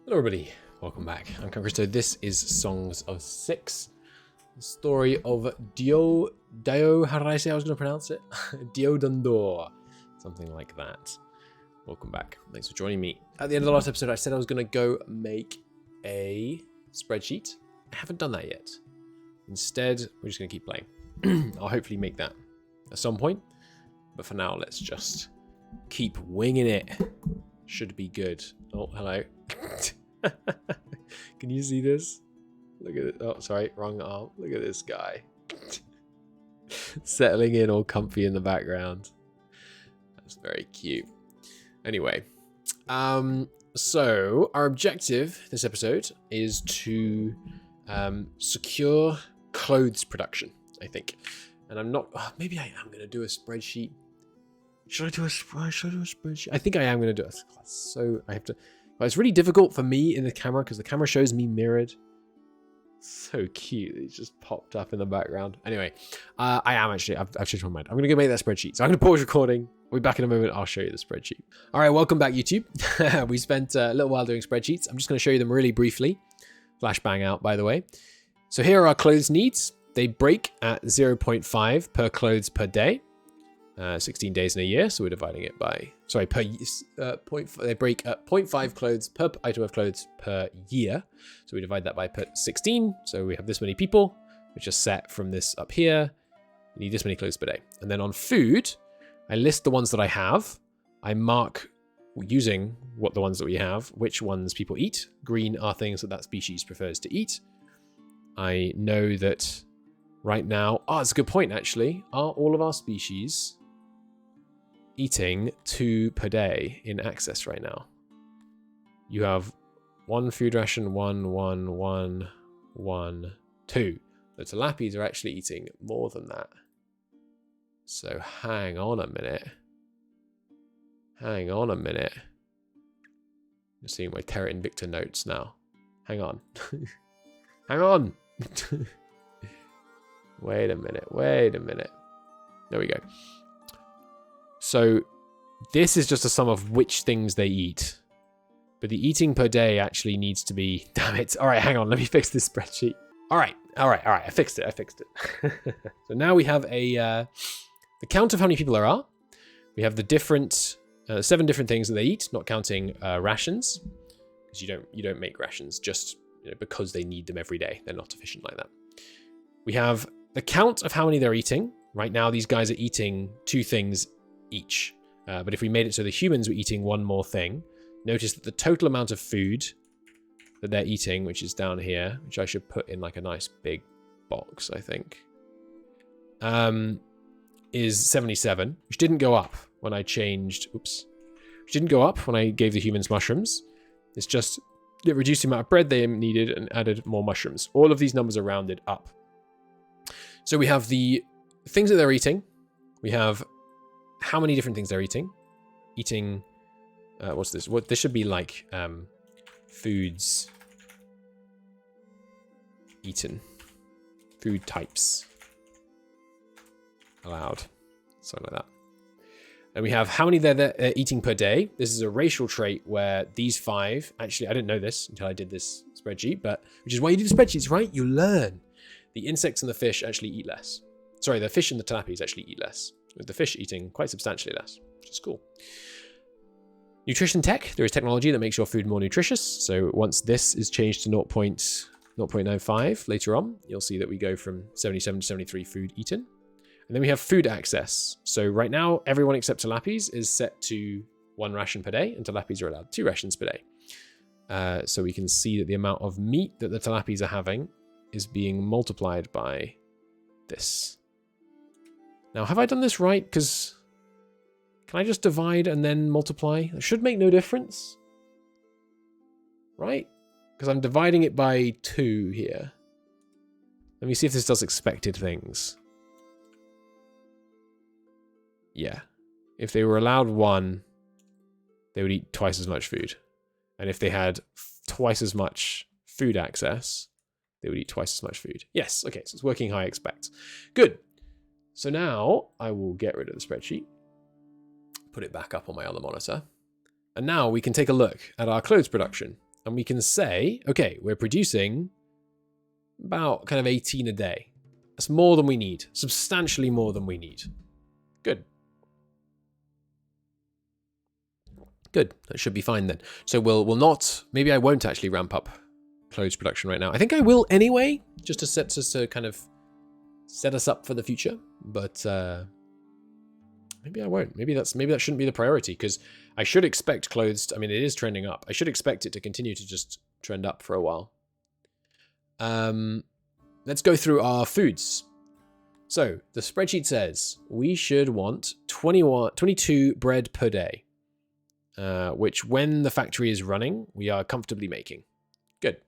Hello everybody, welcome back. I'm Christo. This is Songs of Six, the story of Dio, how did I say I was going to pronounce it? Dio Dundor, something like that. Welcome back. Thanks for joining me. At the end of the last episode, I said I was going to go make a spreadsheet. I haven't done that yet. Instead, we're just going to keep playing. I'll hopefully make that at some point, but for now, let's just keep winging it. Should be good. Oh, hello. Can you see this? Look at it. Oh, sorry, wrong arm. Look at this guy. Settling in all comfy in the background. That's very cute. Anyway, so our objective this episode is to secure clothes production, I think. And I'm not, maybe I am going to do a spreadsheet. Should I do a spreadsheet? I think I am going to do it. So I have to. Well, it's really difficult for me in the camera because the camera shows me mirrored. So cute. It's just popped up in the background. Anyway, I am actually. I've changed my mind. I'm going to go make that spreadsheet. So I'm going to pause recording. I'll be back in a moment. I'll show you the spreadsheet. All right, welcome back, YouTube. We spent a little while doing spreadsheets. I'm just going to show you them really briefly. Flashbang out, by the way. So here are our clothes needs. They break at 0.5 per clothes per day. 16 days in a year, so we're dividing it by, sorry, per they break at 0.5 clothes per item of clothes per year, so we divide that by 16, so we have this many people, which are set from this up here. We need this many clothes per day. And then on food, I list the ones that I have. I mark, using the ones that we have, which ones people eat. Green are things that species prefers to eat. I know that right now, it's a good point actually, are all of our species eating 2 per day in access right now? You have 1 food ration, 1, 2. The tilapies are actually eating more than that. So hang on a minute. I'm seeing my Terra Invicta notes now. Hang on. Hang on. Wait a minute. There we go. So this is just a sum of which things they eat. But the eating per day actually needs to be... Damn it. All right, hang on. Let me fix this spreadsheet. All right. I fixed it. So now we have the count of how many people there are. We have the different 7 different things that they eat, not counting rations. Because you don't make rations just because they need them every day. They're not efficient like that. We have the count of how many they're eating. Right now, these guys are eating 2 things each. But if we made it so the humans were eating 1 more thing, notice that the total amount of food that they're eating, which is down here, which I should put in like a nice big box, I think, is 77, which didn't go up when I changed, which didn't go up when I gave the humans mushrooms. It's just, it reduced the amount of bread they needed and added more mushrooms. All of these numbers are rounded up. So we have the things that they're eating. We have how many different things they're eating. What's this? This should be like foods eaten. Food types allowed. Something like that. And we have how many they're eating per day. This is a racial trait where these 5, actually I didn't know this until I did this spreadsheet, but which is why you do the spreadsheets, right? You learn. The insects and the fish actually eat less. Sorry, the fish and the tilapies actually eat less, with the fish eating quite substantially less, which is cool. Nutrition tech. There is technology that makes your food more nutritious. So once this is changed to 0.95 later on, you'll see that we go from 77 to 73 food eaten. And then we have food access. So right now, everyone except tilapies is set to 1 ration per day, and tilapies are allowed 2 rations per day. So we can see that the amount of meat that the tilapies are having is being multiplied by this. Now, have I done this right? Because can I just divide and then multiply? That should make no difference. Right? Because I'm dividing it by 2 here. Let me see if this does expected things. Yeah. If they were allowed 1, they would eat twice as much food. And if they had twice as much food access, they would eat twice as much food. Yes, okay, so it's working how I expect. Good. So now I will get rid of the spreadsheet, put it back up on my other monitor, and now we can take a look at our clothes production. and we can say, okay, we're producing about kind of 18 a day. That's more than we need. Substantially more than we need. Good. Good. That should be fine then. So we'll not, maybe I won't actually ramp up clothes production right now. I think I will anyway, just to set us to kind of set us up for the future. But maybe I won't. Maybe that shouldn't be the priority, because I should expect clothes. I mean, it is trending up. I should expect it to continue to just trend up for a while. Let's go through our foods. So the spreadsheet says we should want 22 bread per day. Which when the factory is running, we are comfortably making. Good.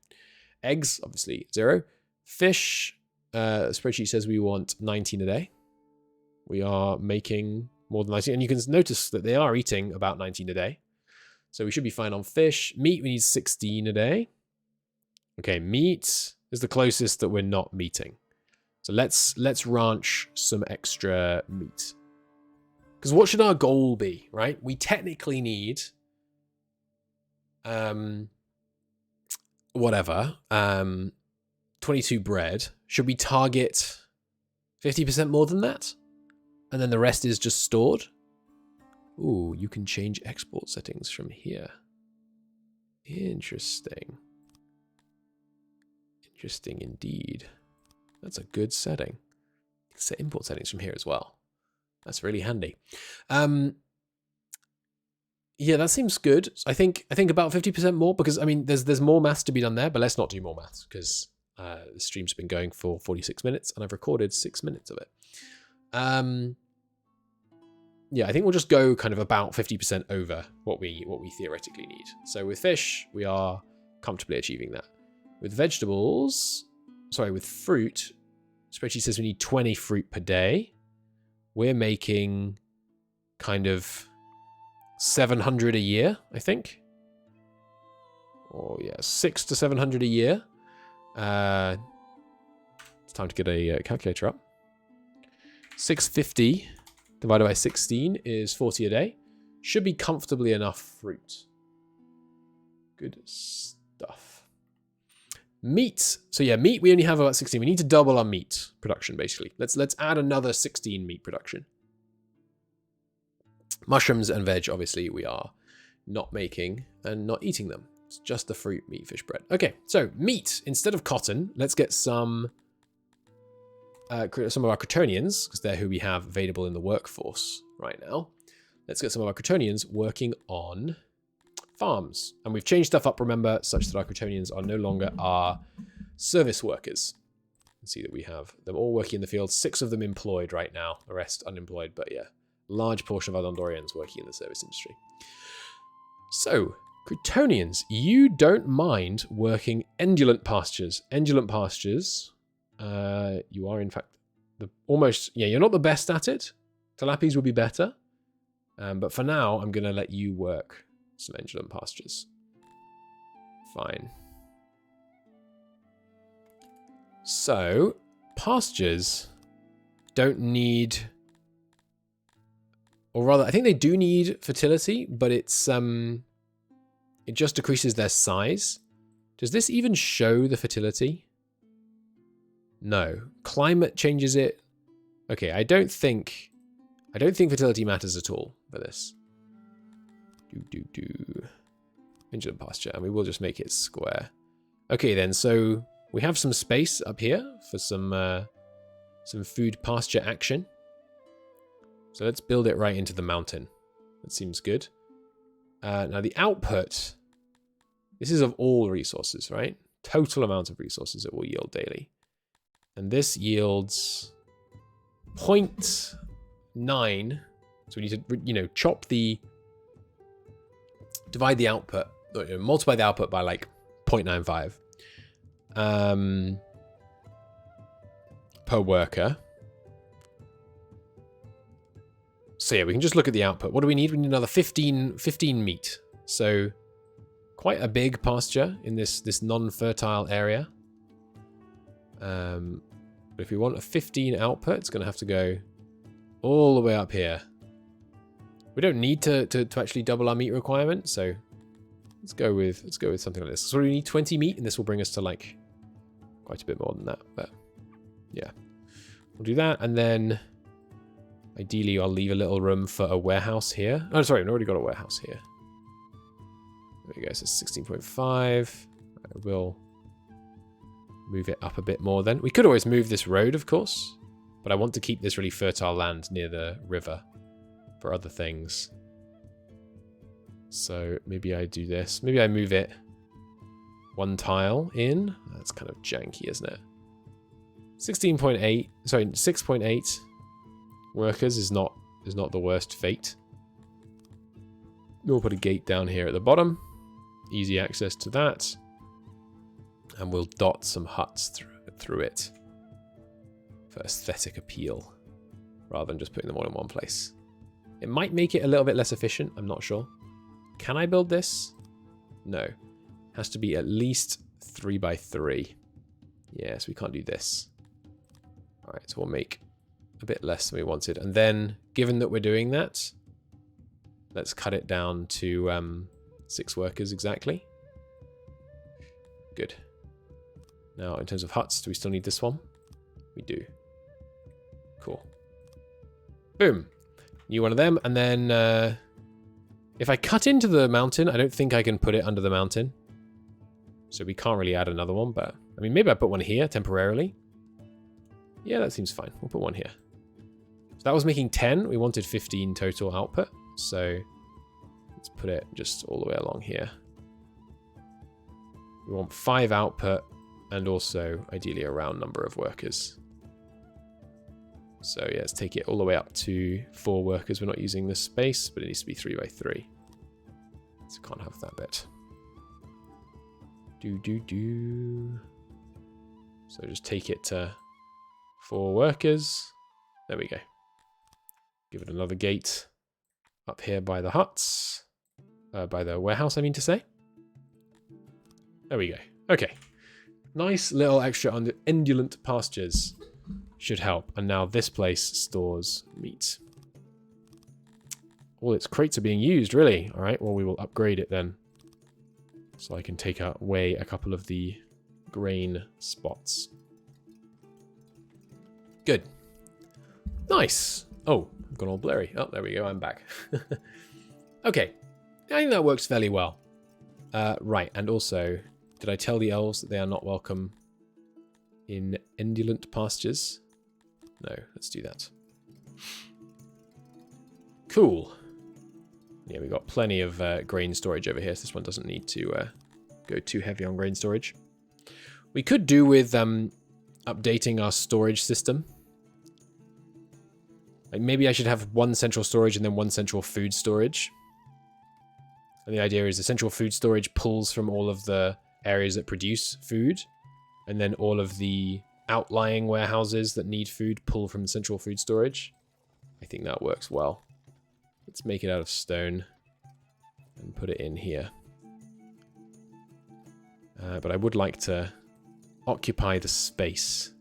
Eggs, obviously 0. Fish, the spreadsheet says we want 19 a day. We are making more than 19. And you can notice that they are eating about 19 a day. So we should be fine on fish. Meat, we need 16 a day. Okay, meat is the closest that we're not meeting. So let's ranch some extra meat. Because what should our goal be, right? We technically need, 22 bread. Should we target 50% more than that? And then the rest is just stored? Ooh, you can change export settings from here. Interesting. Interesting indeed. That's a good setting. You can set import settings from here as well. That's really handy. Yeah, that seems good. I think about 50% more, because I mean there's more maths to be done there, but let's not do more maths, because the stream's been going for 46 minutes and I've recorded 6 minutes of it. Yeah, I think we'll just go kind of about 50% over what we theoretically need. So with fish, we are comfortably achieving that. With vegetables, with fruit, spreadsheet says we need 20 fruit per day. We're making kind of 700 a year, I think. Oh yeah, 600 to 700 a year. It's time to get a calculator up. 650 divided by 16 is 40 a day. Should be comfortably enough fruit. Good stuff. Meat. So yeah, meat, we only have about 16. We need to double our meat production, basically. Let's add another 16 meat production. Mushrooms and veg, obviously, we are not making and not eating them. It's just the fruit, meat, fish, bread. Okay, so meat. Instead of cotton, let's get some of our Crotonians, because they're who we have available in the workforce right now. Let's get some of our Crotonians working on farms. And we've changed stuff up, remember, such that our Crotonians are no longer our service workers. You can see that we have them all working in the field. 6 of them employed right now, the rest unemployed, but yeah, large portion of our Dundorians working in the service industry. So, Crotonians, you don't mind working endulant pastures. Endulant pastures, you are in fact you're not the best at it. Tilapis will be better. But for now, I'm going to let you work some endulant pastures. Fine. So, pastures don't need, or rather, I think they do need fertility, but it's it just decreases their size. Does this even show the fertility? No. Climate changes it. Okay, I don't think fertility matters at all for this. Endulant pasture, and we will just make it square. Okay then, so we have some space up here for some food pasture action. So let's build it right into the mountain. That seems good. Now the output, this is of all resources, right? Total amount of resources it will yield daily. And this yields 0.9. So we need to, divide the output, multiply the output by like 0.95 per worker. So yeah, we can just look at the output. What do we need? We need another 15 meat. So quite a big pasture in this non-fertile area. But if we want a 15 output, it's going to have to go all the way up here. We don't need to actually double our meat requirement, so Let's go with something like this. So we need 20 meat, and this will bring us to like quite a bit more than that. But yeah, we'll do that, and then ideally I'll leave a little room for a warehouse here. Oh, sorry, I've already got a warehouse here. There we go. So 16.5. I will move it up a bit more. Then we could always move this road, of course, but I want to keep this really fertile land near the river for other things. So maybe I do this. Maybe I move it one tile in. That's kind of janky, isn't it? 16.8, sorry, 6.8 workers is not the worst fate. We'll put a gate down here at the bottom. Easy access to that. And we'll dot some huts through it for aesthetic appeal, rather than just putting them all in one place. It might make it a little bit less efficient, I'm not sure. Can I build this? No. Has to be at least 3 by 3. Yes, we can't do this. Alright, so we'll make a bit less than we wanted. And then, given that we're doing that, let's cut it down to 6 workers exactly. Good. Now, in terms of huts, do we still need this one? We do. Cool. Boom. New one of them, and then if I cut into the mountain, I don't think I can put it under the mountain. So we can't really add another one, but I mean, maybe I put one here temporarily. Yeah, that seems fine. We'll put one here. So that was making 10. We wanted 15 total output. So let's put it just all the way along here. We want 5 output and also ideally a round number of workers. So yeah, let's take it all the way up to 4 workers. We're not using this space, but it needs to be 3 by 3. So can't have that bit. So just take it to 4 workers. There we go. Give it another gate up here by the huts. By the warehouse, I mean to say. There we go. Okay. Nice little extra under indolent pastures. Should help. And now this place stores meat. All its crates are being used, really. Alright, well we will upgrade it then. So I can take away a couple of the grain spots. Good. Nice. Oh, I've gone all blurry. Oh, there we go, I'm back. Okay. I think that works fairly well. Right, and also, did I tell the elves that they are not welcome in indolent pastures? No, let's do that. Cool. Yeah, we've got plenty of grain storage over here, so this one doesn't need to go too heavy on grain storage. We could do with updating our storage system. Like maybe I should have one central storage and then one central food storage. And the idea is the central food storage pulls from all of the areas that produce food, and then all of the outlying warehouses that need food pull from central food storage. I think that works well. Let's make it out of stone and put it in here. But I would like to occupy the space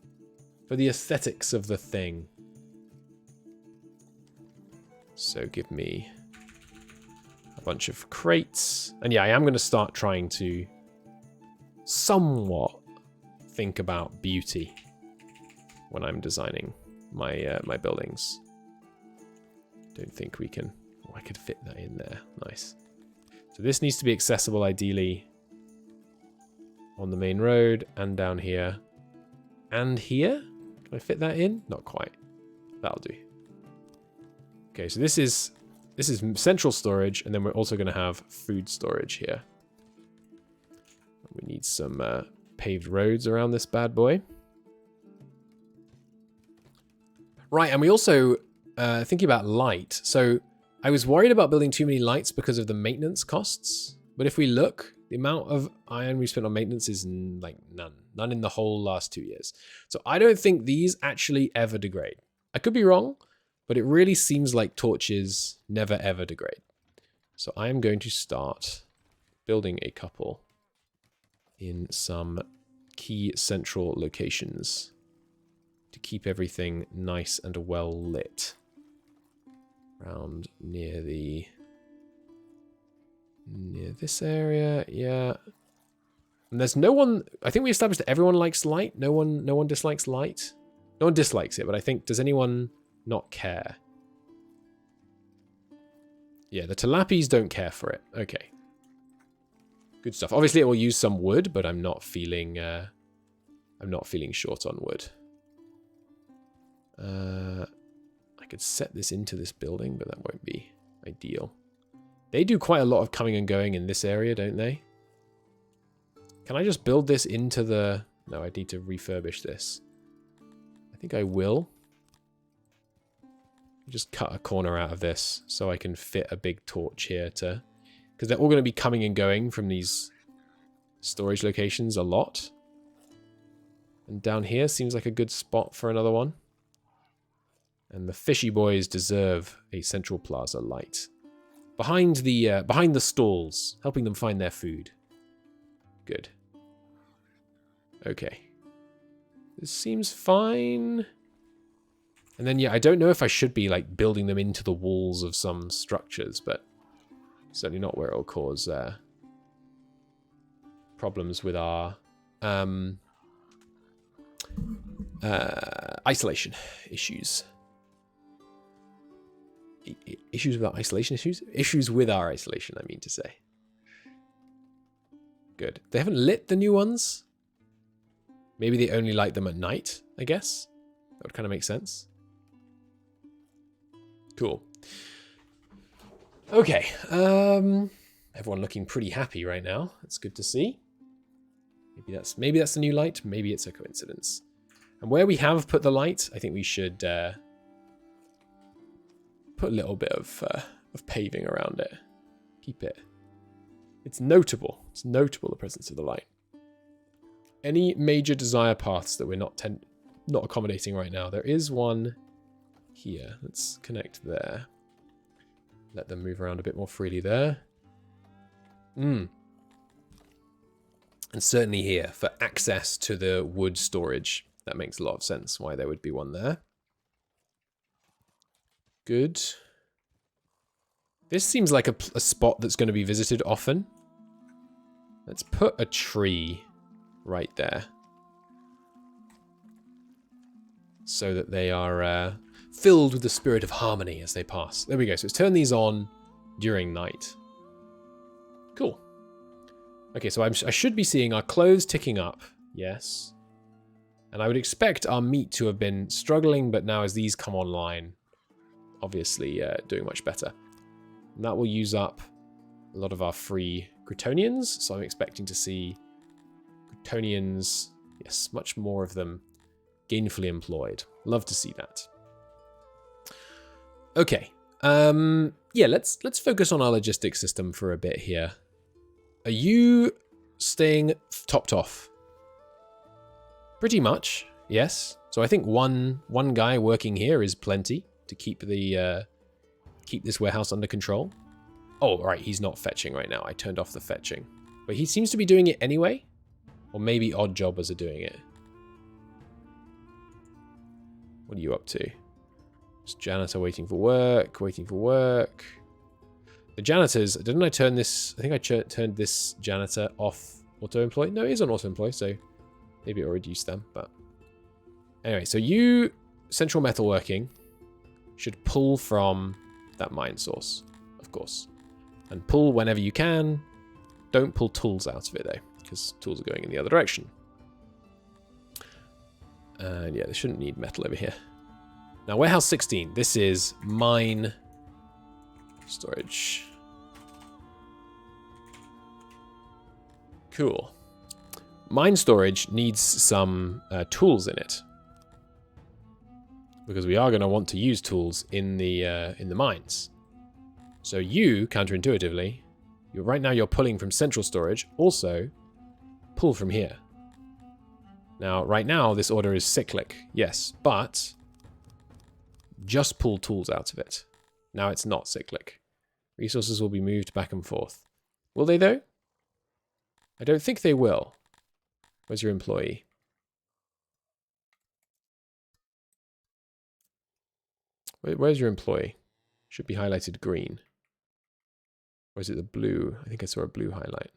for the aesthetics of the thing. So give me a bunch of crates. And yeah, I am going to start trying to somewhat think about beauty when I'm designing my my buildings. Don't think we can... Oh, I could fit that in there. Nice. So this needs to be accessible ideally on the main road and down here. And here? Can I fit that in? Not quite. That'll do. Okay, so this is central storage, and then we're also going to have food storage here. We need some paved roads around this bad boy. Right, and we also... thinking about light. So I was worried about building too many lights because of the maintenance costs. But if we look, the amount of iron we spent on maintenance is like none. None in the whole last 2 years. So I don't think these actually ever degrade. I could be wrong, but it really seems like torches never ever degrade. So I am going to start building a couple in some key central locations to keep everything nice and well lit. Around near the Near this area, yeah. And there's no one... I think we established that everyone likes light. No one dislikes light. No one dislikes it, but I think... Does anyone not care? Yeah, the Talapis don't care for it. Okay. Good stuff. Obviously, it will use some wood, but I'm not feeling short on wood. I could set this into this building, but that won't be ideal. They do quite a lot of coming and going in this area, don't they? Can I just build this into the... No, I need to refurbish this. I think I will. Just cut a corner out of this so I can fit a big torch here to... Because they're all going to be coming and going from these storage locations a lot. And down here seems like a good spot for another one. And the fishy boys deserve a central plaza light. Behind the stalls, helping them find their food. Good. Okay. This seems fine. And then, yeah, I don't know if I should be, like, building them into the walls of some structures, but certainly not where it'll cause problems with our isolation issues. Issues with our isolation issues? Issues with our isolation, I mean to say. Good. They haven't lit the new ones? Maybe they only light them at night, I guess. That would kind of make sense. Cool. Okay. Everyone looking pretty happy right now. That's good to see. Maybe that's the new light. Maybe it's a coincidence. And where we have put the light, I think we should put a little bit of paving around it. Keep it. It's notable. It's notable, the presence of the light. Any major desire paths that we're not accommodating right now? There is one here. Let's connect there. Let them move around a bit more freely there. And certainly here, for access to the wood storage. That makes a lot of sense why there would be one there. Good. This seems like a spot that's going to be visited often. Let's put a tree right there. So that they are filled with the spirit of harmony as they pass. There we go. So let's turn these on during night. Cool. Okay, so I should be seeing our clothes ticking up. Yes. And I would expect our meat to have been struggling, but now as these come online, obviously doing much better. And that will use up a lot of our free Gritonians, so I'm expecting to see Gritonians, yes, much more of them gainfully employed. Love to see that. Okay. Yeah, let's focus on our logistics system for a bit here. Are you staying topped off? Pretty much, yes. So I think one guy working here is plenty to keep this warehouse under control. Oh, right, he's not fetching right now. I turned off the fetching. But he seems to be doing it anyway. Or maybe odd jobbers are doing it. What are you up to? Just janitor waiting for work, waiting for work. The janitors, didn't I turn this? I think I turned this janitor off auto-employ. No, it is on auto-employ, so maybe it'll reduce them. But anyway, so you, central metalworking, should pull from that mine source, of course. And pull whenever you can. Don't pull tools out of it, though, because tools are going in the other direction. And yeah, they shouldn't need metal over here. Now, warehouse 16. This is mine storage. Cool. Mine storage needs some tools in it, because we are going to want to use tools in the mines. So you, counterintuitively, right now you're pulling from central storage. Also, pull from here. Now, right now, this order is cyclic, yes, but just pull tools out of it. Now it's not cyclic. Resources will be moved back and forth. Will they, though? I don't think they will. Where's your employee? Where's your employee? Should be highlighted green. Or is it the blue? I think I saw a blue highlight.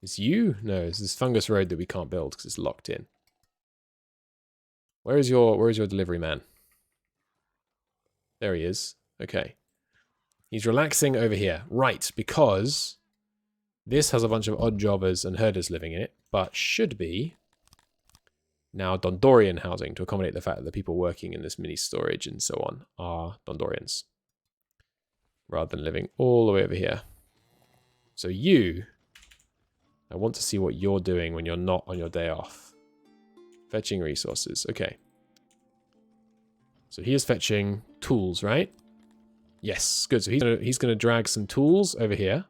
It's you? No, it's this fungus road that we can't build because it's locked in. Where is your delivery man? There he is. Okay. He's relaxing over here. Right, because this has a bunch of odd jobbers and herders living in it, but should be now Dundorian housing to accommodate the fact that the people working in this mini storage and so on are Dundorians, rather than living all the way over here. So I want to see what you're doing when you're not on your day off. Fetching resources. Okay. So he is fetching tools, right? Yes, good. So he's gonna drag some tools over here.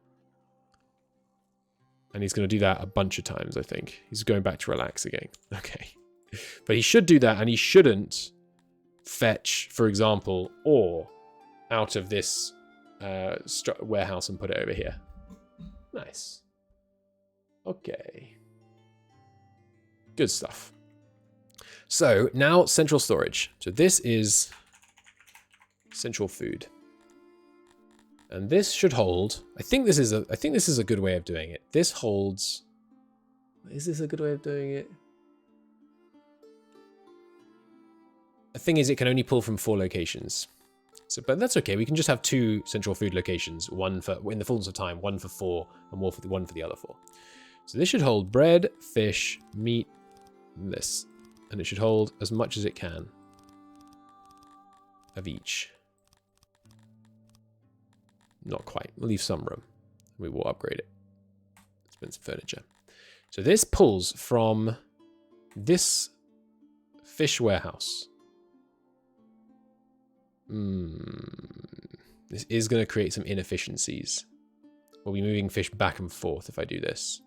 And he's going to do that a bunch of times, I think. He's going back to relax again. Okay. But he should do that, and he shouldn't fetch, for example, ore out of this warehouse and put it over here. Nice. Okay. Good stuff. So, now central storage. So this is central food. And this should hold. I think this is a good way of doing it. This holds. Is this a good way of doing it? The thing is, it can only pull from 4 locations. So, but that's okay. We can just have 2 central food locations. One for, in the fullness of time, one for 4, and one for the other 4. So this should hold bread, fish, meat, and this, and it should hold as much as it can of each. Not quite. We'll leave some room. We will upgrade it. Expensive furniture. So this pulls from this fish warehouse. This is going to create some inefficiencies. We'll be moving fish back and forth if I do this.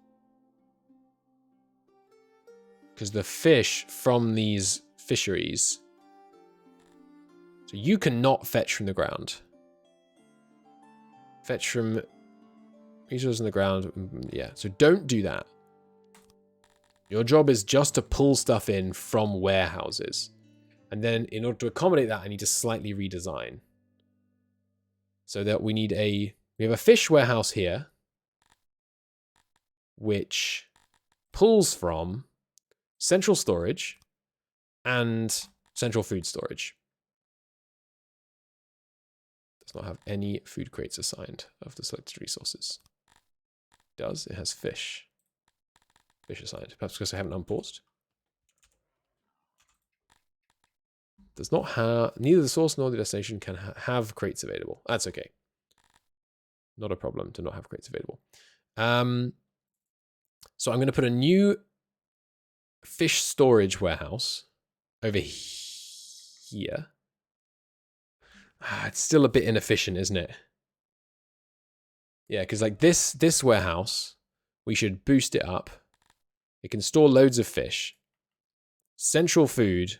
Because the fish from these fisheries... So you cannot fetch from the ground. Fetch from resources in the ground. Yeah, so don't do that. Your job is just to pull stuff in from warehouses. And then in order to accommodate that, I need to slightly redesign. So that we have a fish warehouse here, which pulls from central storage and central food storage. Does not have any food crates assigned of the selected resources. It does. It has fish. Fish assigned. Perhaps because I haven't unpaused. Does not have... Neither the source nor the destination can have crates available. That's okay. Not a problem to not have crates available. So I'm going to put a new fish storage warehouse over here. It's still a bit inefficient, isn't it? Yeah, because like this warehouse, we should boost it up. It can store loads of fish. Central food.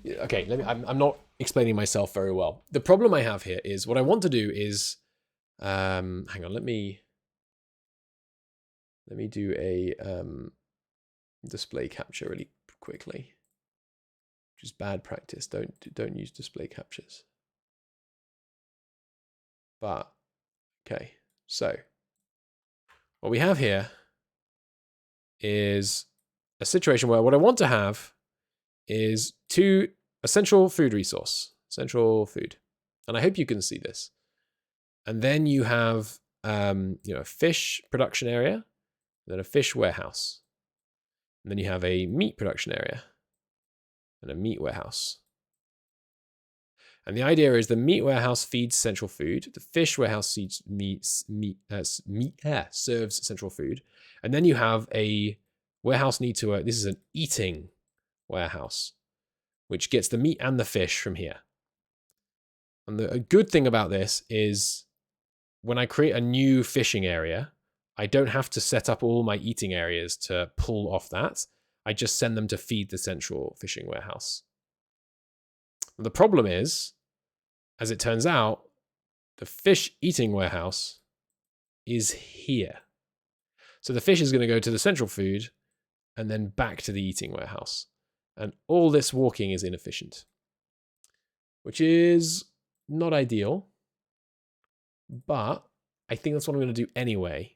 Okay, I'm not explaining myself very well. The problem I have here is what I want to do is, hang on, let me do a display capture really quickly. Which is bad practice. Don't use display captures. But okay, so what we have here is a situation where what I want to have is a central food resource, central food, and I hope you can see this. And then you have a fish production area, and then a fish warehouse, and then you have a meat production area. And a meat warehouse. And the idea is the meat warehouse feeds central food. The fish warehouse feeds serves central food. And then you have a warehouse this is an eating warehouse, which gets the meat and the fish from here. And a good thing about this is when I create a new fishing area, I don't have to set up all my eating areas to pull off that. I just send them to feed the central fishing warehouse. The problem is, as it turns out, the fish eating warehouse is here. So the fish is going to go to the central food and then back to the eating warehouse. And all this walking is inefficient, which is not ideal. But I think that's what I'm going to do anyway,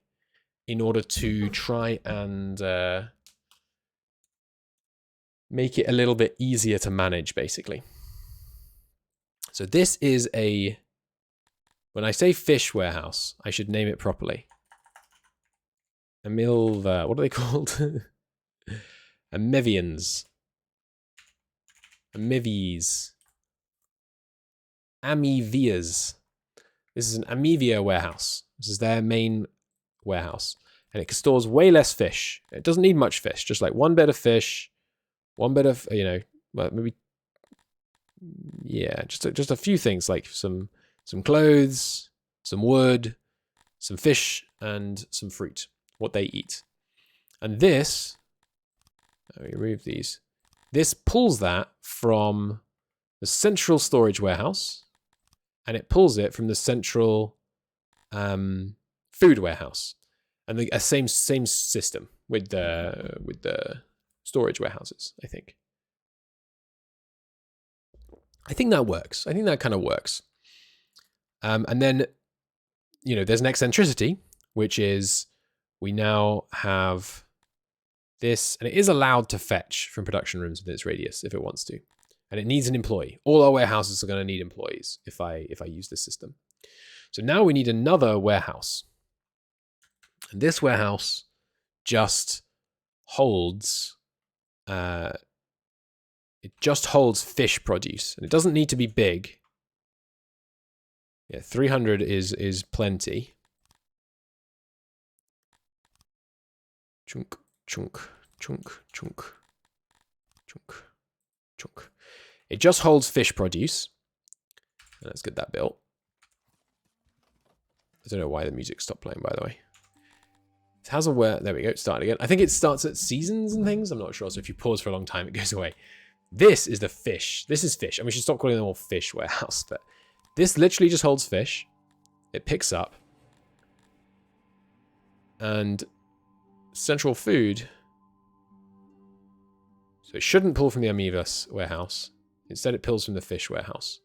in order to try and make it a little bit easier to manage, basically. So this is a... When I say fish warehouse, I should name it properly. What are they called? Amevians. Amevies. Amevias. This is an Amevia warehouse. This is their main warehouse. And it stores way less fish. It doesn't need much fish. Just like one bed of fish. One bed of, you know, well, maybe... Yeah, just a few things like some clothes, some wood, some fish, and some fruit. What they eat. And this... Let me remove these. This pulls that from the central storage warehouse, and it pulls it from the central food warehouse, and the same system with the storage warehouses. I think that works. I think that kind of works. And then, you know, there's an eccentricity, which is we now have this, and it is allowed to fetch from production rooms within its radius if it wants to. And it needs an employee. All our warehouses are going to need employees if I use this system. So now we need another warehouse. And this warehouse just holds fish produce. And it doesn't need to be big. Yeah, 300 is plenty. Chunk, chunk, chunk, chunk, chunk, chunk. It just holds fish produce. Let's get that built. I don't know why the music stopped playing, by the way. It has a where. There we go. Start again. I think it starts at seasons and things. I'm not sure. So if you pause for a long time, it goes away. This is the fish. This is fish. And we should stop calling them all fish warehouse. But this literally just holds fish. It picks up. And central food. So it shouldn't pull from the Amevas warehouse. Instead, it pulls from the fish warehouse.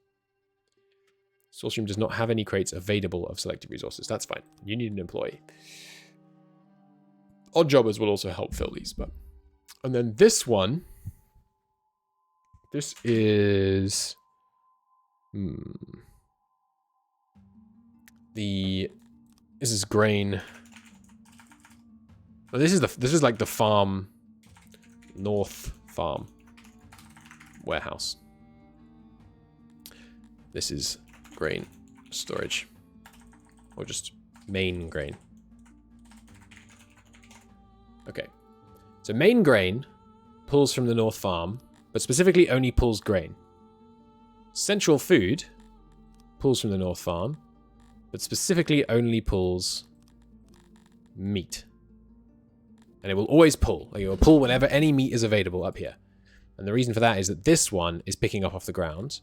Source room does not have any crates available of selected resources. That's fine. You need an employee. Odd jobbers will also help fill these. And then this one. This is... This is grain. Well, this is like the farm... North farm. Warehouse. This is grain storage. Or just main grain. Okay. So main grain pulls from the North Farm, but specifically only pulls grain. Central food pulls from the North Farm, but specifically only pulls meat. And it will always pull. Like it will pull whenever any meat is available up here. And the reason for that is that this one is picking up off the ground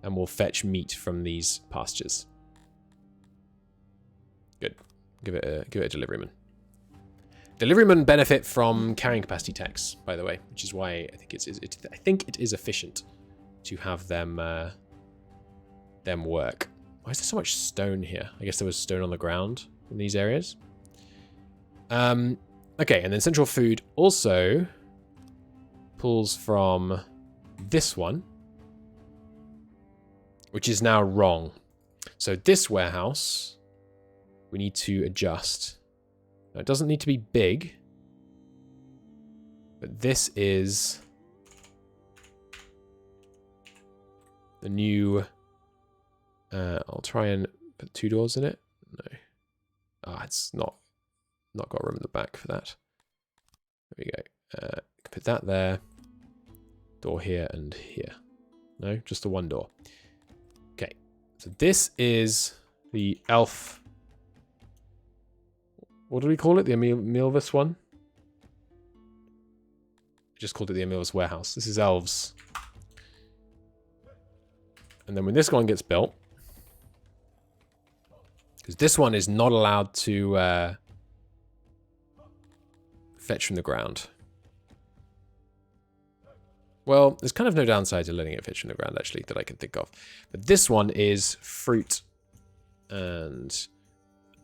and will fetch meat from these pastures. Good. Give it a deliveryman. Deliverymen benefit from carrying capacity tax, by the way, which is why I think it is efficient to have them work. Why is there so much stone here? I guess there was stone on the ground in these areas. Okay, and then central food also pulls from this one, which is now wrong. So this warehouse, we need to adjust. Now, it doesn't need to be big, but this is the new... I'll try and put 2 doors in it. No. Ah, it's not got room in the back for that. There we go. Put that there. Door here and here. No, just the 1 door. Okay. So this is the elf... What do we call it? The Amelvis one? I just called it the Amelvis warehouse. This is elves. And then when this one gets built... Because this one is not allowed to fetch from the ground. Well, there's kind of no downside to letting it fetch from the ground, actually, that I can think of. But this one is fruit and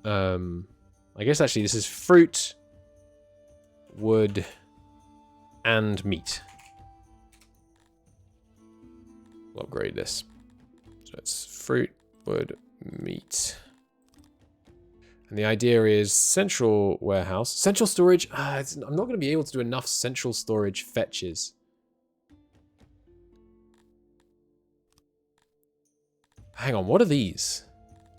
I guess actually this is fruit, wood, and meat. We'll upgrade this. So it's fruit, wood, meat. And the idea is central warehouse. Central storage. I'm not going to be able to do enough central storage fetches. Hang on, what are these?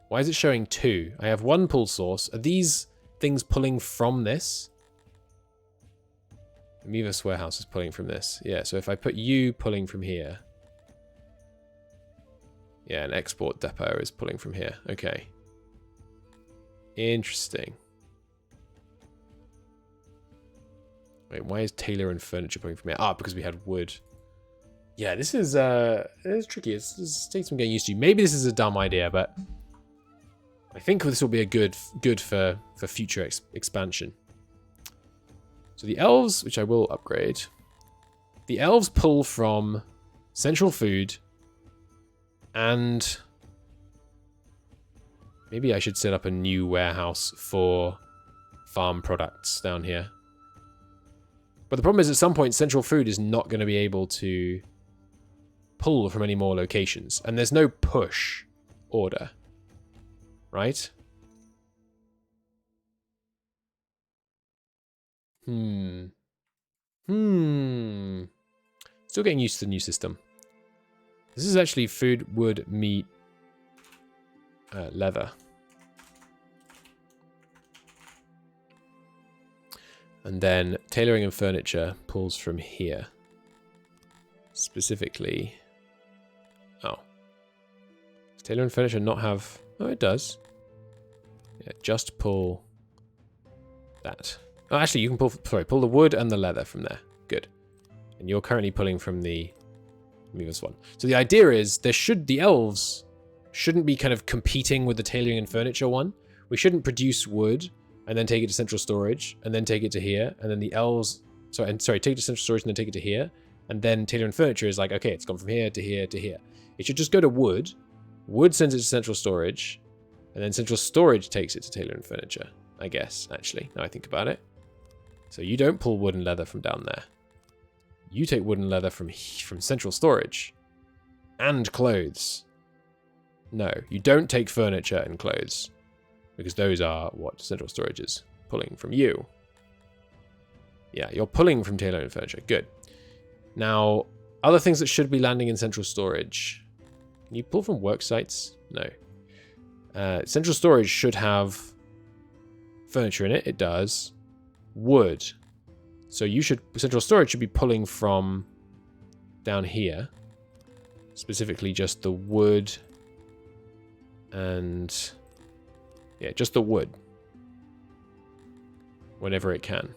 Why is it showing 2? I have 1 pull source. Are these things pulling from this? Amoebus warehouse is pulling from this. Yeah, so if I put you pulling from here. Yeah, an export depot is pulling from here. Okay. Interesting. Wait, why is Taylor and Furniture pulling from here? Ah, because we had wood. Yeah, this is tricky. This takes some getting used to. Maybe this is a dumb idea, but I think this will be a good for future expansion. So the elves, which I will upgrade, the elves pull from central food, and maybe I should set up a new warehouse for farm products down here. But the problem is at some point central food is not going to be able to pull from any more locations, and there's no push order, right? Still getting used to the new system. This is actually food, wood, meat, leather. And then tailoring and furniture pulls from here. Specifically. Oh. Does tailor and furniture not have... Oh, it does. Yeah, just pull that. Oh, actually, you can pull... Sorry, pull the wood and the leather from there. Good. And you're currently pulling from the... Move this one. So the idea is the elves shouldn't be kind of competing with the tailoring and furniture one. We shouldn't produce wood and then take it to central storage and then take it to here, and then the elves take it to central storage and then take it to here, and then tailor and furniture is like, okay, it's gone from here to here to here. It should just go to wood. Wood sends it to central storage, and then central storage takes it to tailor and furniture, I guess, actually, now I think about it. So you don't pull wood and leather from down there. You take wood and leather from central storage. And clothes. No, you don't take furniture and clothes. Because those are what central storage is pulling from you. Yeah, you're pulling from tailor and furniture. Good. Now, other things that should be landing in central storage. Can you pull from work sites? No. Central storage should have furniture in it. It does. Wood. So central storage should be pulling from down here. Specifically just the wood and... Yeah, just the wood. Whenever it can.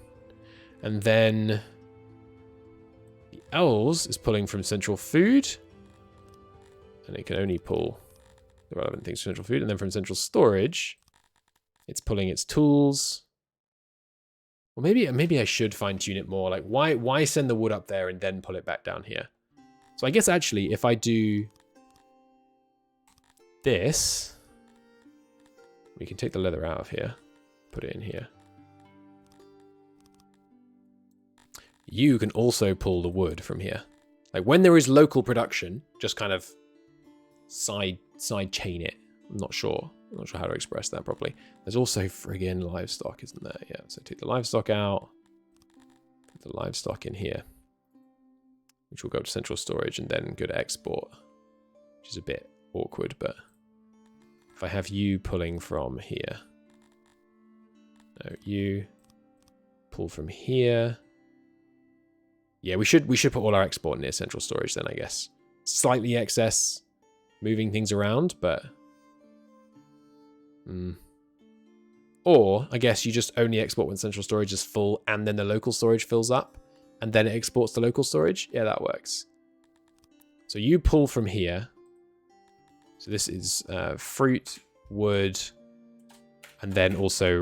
And then the elves is pulling from central food. And it can only pull the relevant things from central food. And then from central storage, it's pulling its tools. Well, maybe I should fine-tune it more. Like, why send the wood up there and then pull it back down here? So I guess actually, if I do this... We can take the leather out of here, put it in here. You can also pull the wood from here. Like when there is local production, just kind of side chain it. I'm not sure how to express that properly. There's also friggin' livestock, isn't there? Yeah, so take the livestock out, put the livestock in here, which will go to central storage and then go to export, which is a bit awkward, but... If I have you pulling from here. No, you pull from here. Yeah, we should put all our export near central storage then, I guess. Slightly excess, moving things around, but... Or, I guess you just only export when central storage is full and then the local storage fills up, and then it exports to local storage. Yeah, that works. So you pull from here. So this is fruit, wood, and then also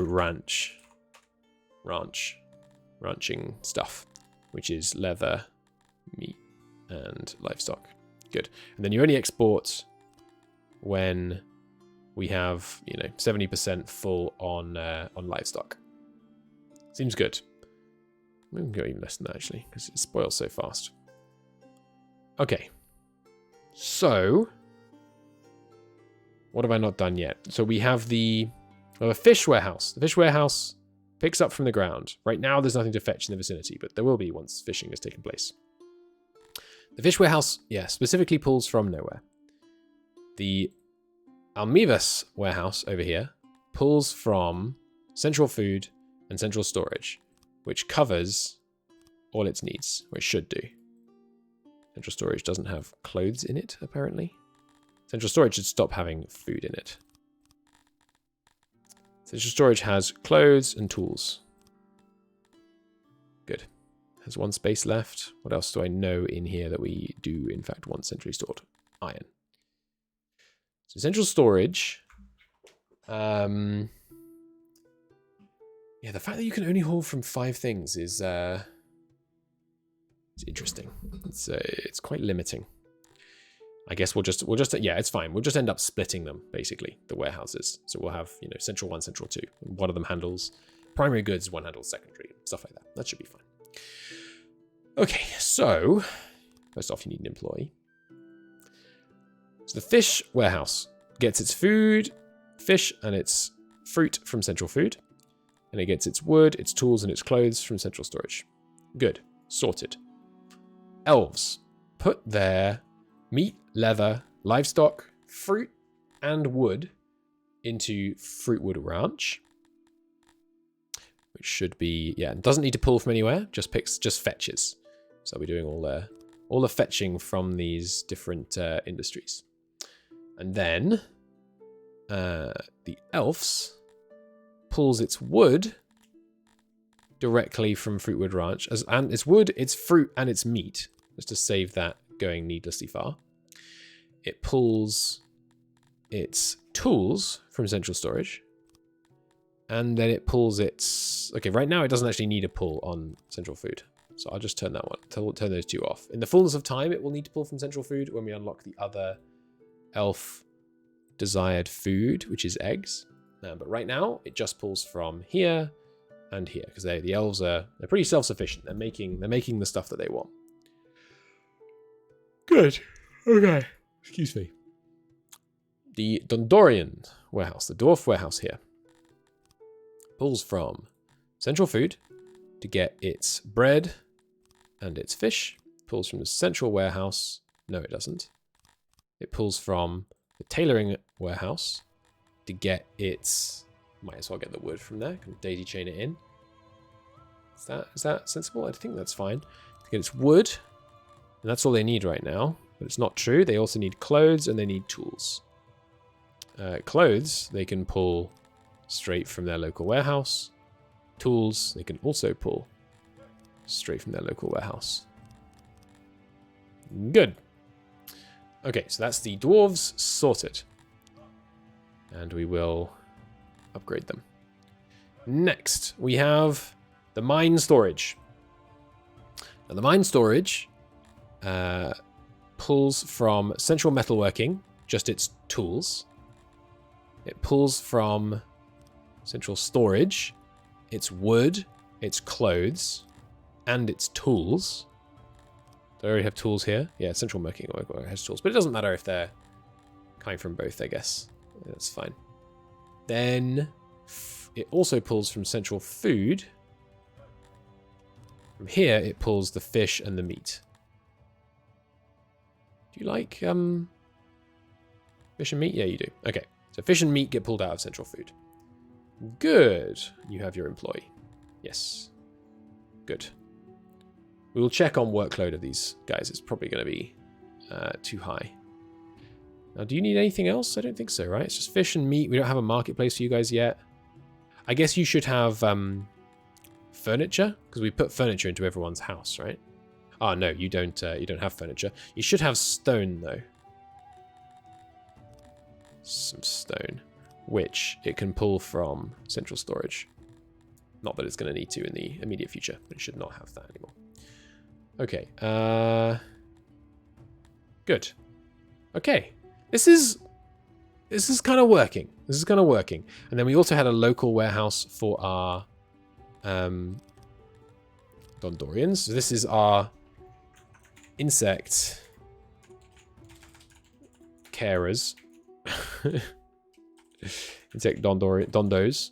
ranching stuff, which is leather, meat, and livestock. Good. And then you only export when we have, 70% full on livestock. Seems good. We can go even less than that, actually, because it spoils so fast. Okay. So, what have I not done yet? So we have a fish warehouse. The fish warehouse picks up from the ground. Right now, there's nothing to fetch in the vicinity, but there will be once fishing has taken place. The fish warehouse, specifically pulls from nowhere. The Almivas warehouse over here pulls from central food and central storage, which covers all its needs, or it should do. Central storage doesn't have clothes in it, apparently. Central storage should stop having food in it. Central storage has clothes and tools. Good. Has one space left. What else do I know in here that we do, in fact, want centrally stored? Iron. So central storage. The fact that you can only haul from 5 things is it's interesting. It's quite limiting. I guess we'll just it's fine. We'll just end up splitting them, basically, the warehouses. So we'll have, central 1, central 2. One of them handles primary goods, one handles secondary, stuff like that. That should be fine. Okay, so first off, you need an employee. So the fish warehouse gets its food, fish, and its fruit from central food. And it gets its wood, its tools, and its clothes from central storage. Good. Sorted. Elves put their meat, leather, livestock, fruit, and wood into Fruitwood Ranch. Which should be, doesn't need to pull from anywhere, just fetches. So we're doing all the fetching from these different industries. And then the elves pulls its wood directly from Fruitwood Ranch. And it's wood, it's fruit, and it's meat. Just to save that going needlessly far. It pulls its tools from central storage. And then it pulls its... Okay, right now it doesn't actually need a pull on central food. So I'll just turn that one, turn those 2 off. In the fullness of time, it will need to pull from central food when we unlock the other elf desired food, which is eggs. But right now, it just pulls from here and here, because the elves they're pretty self-sufficient. They're making the stuff that they want. Good. Okay. Excuse me. The Dundorian warehouse, the dwarf warehouse here, pulls from central food to get its bread and its fish. Pulls from the central warehouse. No, it doesn't. It pulls from the tailoring warehouse to get its... Might as well get the wood from there. Can daisy chain it in. Is that sensible? I think that's fine. To get its wood. And that's all they need right now. But it's not true. They also need clothes and they need tools. Clothes, they can pull straight from their local warehouse. Tools, they can also pull straight from their local warehouse. Good. Okay, so that's the dwarves sorted. And we will upgrade them. Next, we have the mine storage. Now, the mine storage pulls from central metalworking, just its tools. It pulls from central storage, its wood, its clothes, and its tools. Do I already have tools here? Yeah, central working has tools, but it doesn't matter if they're coming from both, I guess. That's fine. Then it also pulls from central food. From here, it pulls the fish and the meat. Do you like fish and meat? Yeah, you do. Okay, so fish and meat get pulled out of central food. Good. You have your employee. Yes. Good. We will check on workload of these guys. It's probably going to be too high. Now, do you need anything else? I don't think so, right? It's just fish and meat. We don't have a marketplace for you guys yet. I guess you should have furniture, because we put furniture into everyone's house, right? Oh, no, you don't have furniture. You should have stone, though. Some stone, which it can pull from central storage. Not that it's going to need to in the immediate future, but it should not have that anymore. Okay, good. Okay, this is this is kind of working. This is kind of working. And then we also had a local warehouse for our Dundorians. So this is our insect carers. Insect Dondos.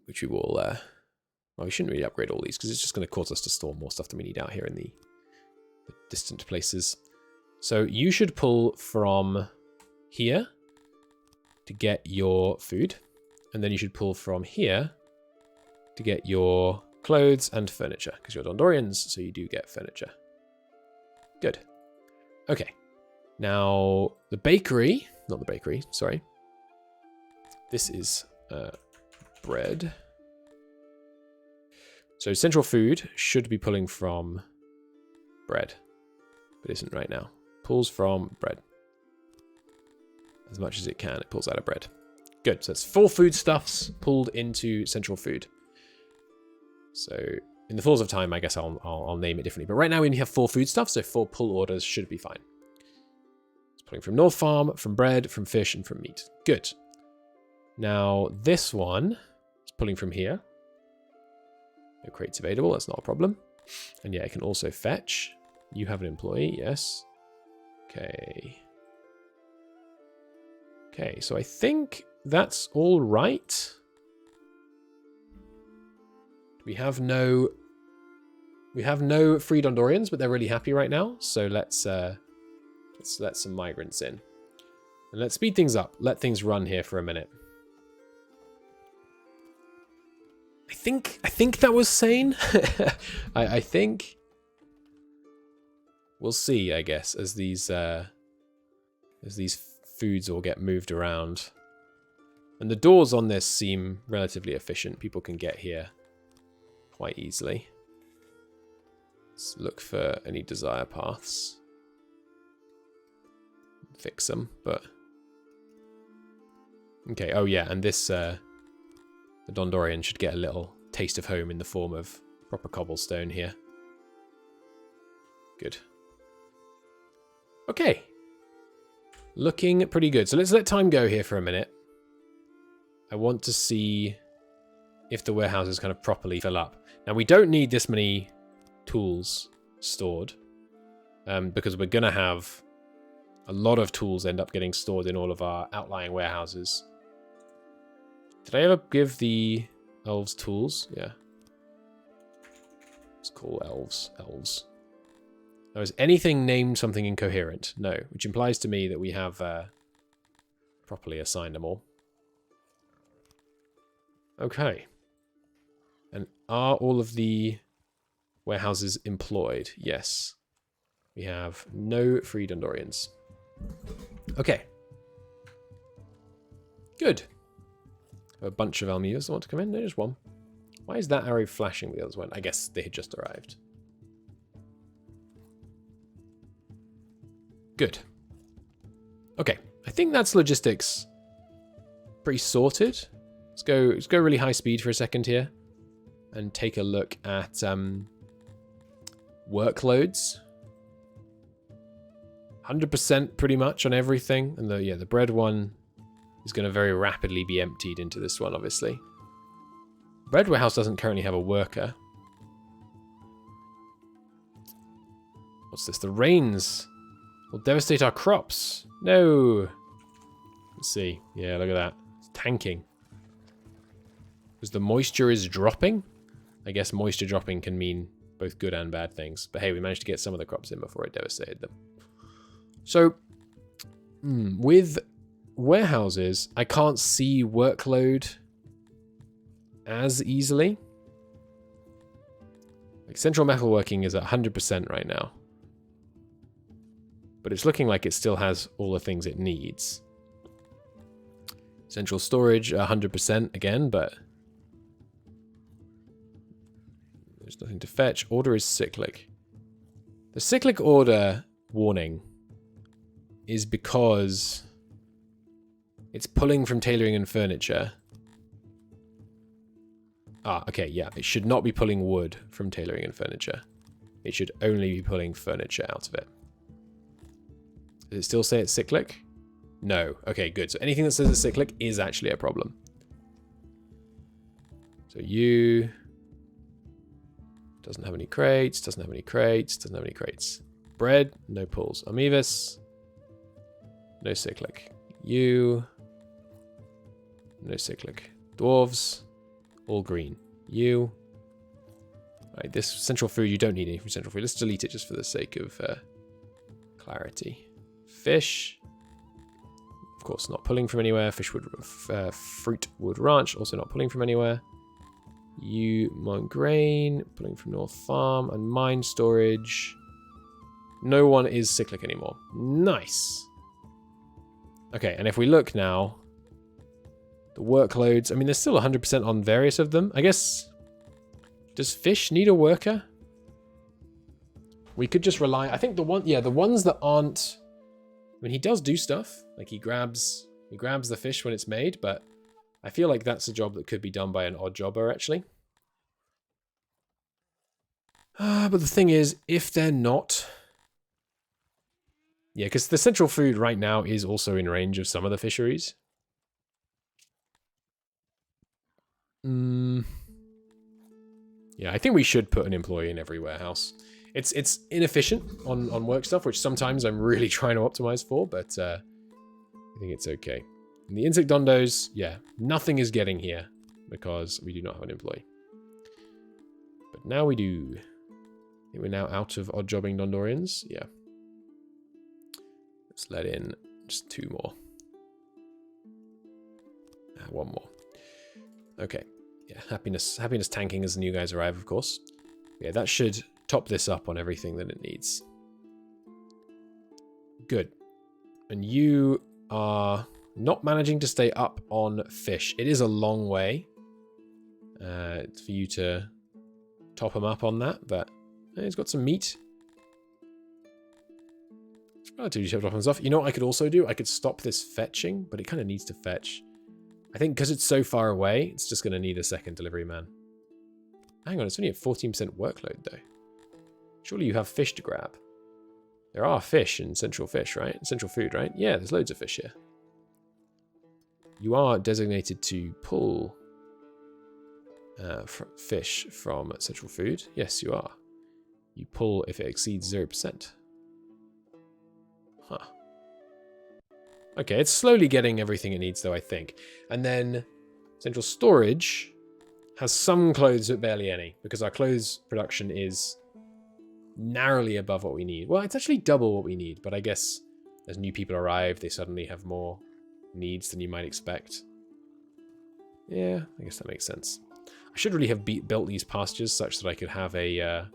Which we will... well, we shouldn't really upgrade all these because it's just going to cause us to store more stuff than we need out here in the distant places. So you should pull from here to get your food. And then you should pull from here to get your clothes and furniture. Because you're Dondorians, so you do get furniture. Good. Okay. Now, the bakery... Not the bakery, sorry. This is bread. So central food should be pulling from bread. But isn't right now. Pulls from bread. As much as it can, it pulls out of bread. Good, so that's 4 foodstuffs pulled into central food. So in the fullness of time, I guess I'll name it differently. But right now we only have 4 foodstuffs, so 4 pull orders should be fine. It's pulling from North Farm, from bread, from fish, and from meat. Good. Now this one is pulling from here. No crates available, that's not a problem. And yeah, it can also fetch. You have an employee, yes. Okay. Okay, so I think that's all right. We have no free Dondorians, but they're really happy right now. So let's let some migrants in. And let's speed things up. Let things run here for a minute. I think that was sane. I think we'll see, I guess, as these foods all get moved around. And the doors on this seem relatively efficient. People can get here quite easily. Let's look for any desire paths. Fix them, but... Okay, oh yeah, and this... the Dondorian should get a little taste of home in the form of proper cobblestone here. Good. Okay. Looking pretty good. So let's let time go here for a minute. I want to see if the warehouses kind of properly fill up. Now, we don't need this many tools stored because we're going to have a lot of tools end up getting stored in all of our outlying warehouses. Did I ever give the elves tools? Yeah. Let's call elves elves. Now, is anything named something incoherent? No, which implies to me that we have properly assigned them all. Okay. And are all of the warehouses employed? Yes. We have no free Dundorians. Okay. Good. A bunch of Elmuers that want to come in. No, just one. Why is that arrow flashing with the others one? I guess they had just arrived. Good. Okay. I think that's logistics pretty sorted. Let's go really high speed for a second here and take a look at workloads. 100% pretty much on everything. And the bread one is going to very rapidly be emptied into this one, obviously. Bread warehouse doesn't currently have a worker. What's this? The rains will devastate our crops. No. Let's see. Yeah, look at that. It's tanking. Because the moisture is dropping. I guess moisture dropping can mean both good and bad things. But hey, we managed to get some of the crops in before it devastated them. So, with warehouses, I can't see workload as easily. Like central metalworking is at 100% right now. But it's looking like it still has all the things it needs. Central storage, 100% again, but there's nothing to fetch. Order is cyclic. The cyclic order warning is because it's pulling from tailoring and furniture. Ah, okay, yeah. It should not be pulling wood from tailoring and furniture. It should only be pulling furniture out of it. Does it still say it's cyclic? No. Okay, good. So anything that says it's cyclic is actually a problem. So you... Doesn't have any crates, doesn't have any crates, doesn't have any crates. Bread, no pulls. Amivus, no cyclic. You, no cyclic. Dwarves, all green. You. Right, this central food, you don't need any from central food. Let's delete it just for the sake of clarity. Fish, of course, not pulling from anywhere. Fish would, fruit wood ranch, also not pulling from anywhere. You, mine grain, pulling from North Farm, and mine storage. No one is cyclic anymore. Nice. Okay, and if we look now, the workloads, I mean, there's still 100% on various of them. I guess, does fish need a worker? We could just rely, I think the ones that aren't, I mean, he does do stuff. Like he grabs the fish when it's made, but I feel like that's a job that could be done by an odd jobber, actually. But the thing is, if they're not... Yeah, because the central food right now is also in range of some of the fisheries. Yeah, I think we should put an employee in every warehouse. It's inefficient on work stuff, which sometimes I'm really trying to optimize for, but I think it's okay. And the insect dondos, yeah, nothing is getting here because we do not have an employee. But now we do. I think we're now out of odd jobbing Dondorians. Yeah. Let's let in just 2 more. One more. Okay. Yeah, happiness tanking as the new guys arrive, of course. Yeah, that should top this up on everything that it needs. Good. And you are not managing to stay up on fish. It is a long way for you to top him up on that, but he's got some meat. It's relatively chopped off and stuff. You know what I could also do? I could stop this fetching, but it kind of needs to fetch. I think because it's so far away, it's just going to need a second delivery man. Hang on, it's only a 14% workload though. Surely you have fish to grab. There are fish in Central Fish, right? Central Food, right? Yeah, there's loads of fish here. You are designated to pull fish from Central Food. Yes, you are. You pull if it exceeds 0%. Huh. Okay, it's slowly getting everything it needs though, I think. And then Central Storage has some clothes but barely any, because our clothes production is narrowly above what we need. Well, it's actually double what we need, but I guess as new people arrive, they suddenly have more needs than you might expect. Yeah, I guess that makes sense. I should really have built these pastures such that I could have a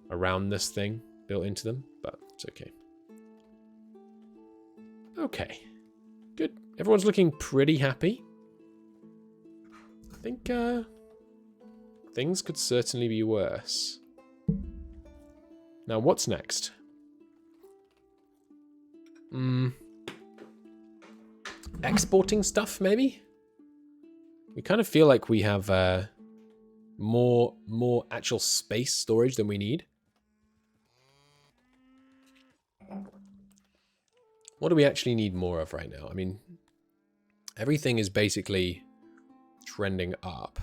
roundness thing built into them, but it's okay. Okay, good. Everyone's looking pretty happy. I think things could certainly be worse. Now, what's next? Exporting stuff, maybe? We kind of feel like we have more actual space storage than we need. What do we actually need more of right now? I mean, everything is basically trending up.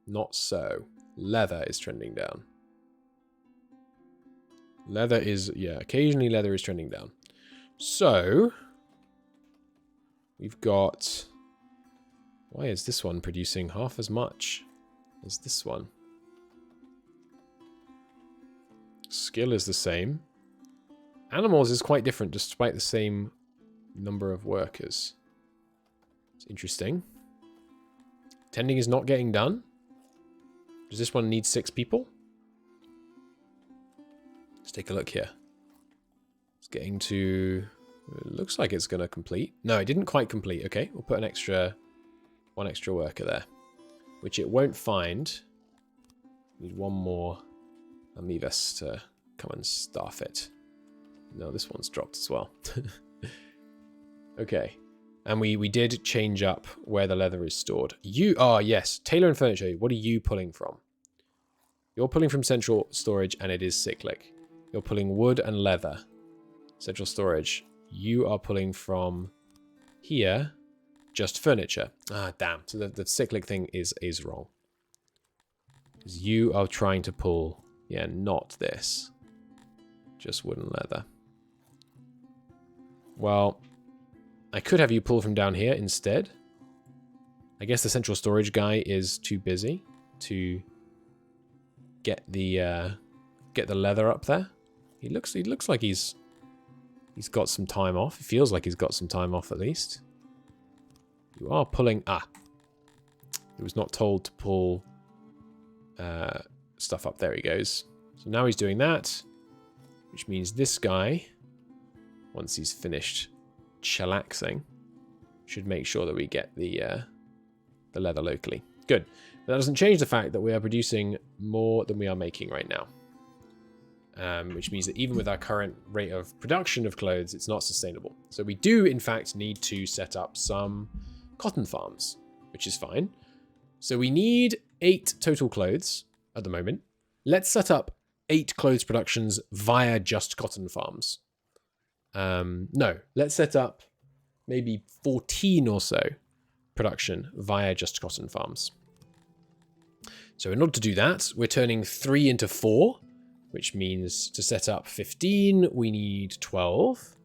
Not so. Leather is trending down. Leather is, yeah, occasionally leather is trending down. So, we've got... Why is this one producing half as much as this one? Skill is the same. Animals is quite different despite the same number of workers. It's interesting. Tending is not getting done. Does this one need 6 people? Let's take a look here. It's getting to... It looks like it's going to complete. No, it didn't quite complete. Okay, we'll put one extra worker there, which it won't find. Need one more Amivus to come and staff it. No, this one's dropped as well. Okay. And we did change up where the leather is stored. You are, yes, Tailor and Furniture. What are you pulling from? You're pulling from Central Storage and it is cyclic. You're pulling wood and leather. Central Storage. you are pulling from here just furniture. Ah, damn. So the cyclic thing is wrong. Because you are trying to pull, yeah, not this. Just wooden leather. Well, I could have you pull from down here instead. I guess the central storage guy is too busy to get the leather up there. He looks like he's got some time off. It feels like he's got some time off at least. You are pulling... Ah. He was not told to pull stuff up. There he goes. So now he's doing that, which means this guy, once he's finished chillaxing, should make sure that we get the leather locally. Good. But that doesn't change the fact that we are producing more than we are making right now. Which means that even with our current rate of production of clothes, it's not sustainable. So we do, in fact, need to set up some cotton farms, which is fine. So we need 8 total clothes at the moment. Let's set up 8 clothes productions via just cotton farms. No, let's set up maybe 14 or so production via just cotton farms. So in order to do that, we're turning 3 into 4, which means to set up 15, we need 12.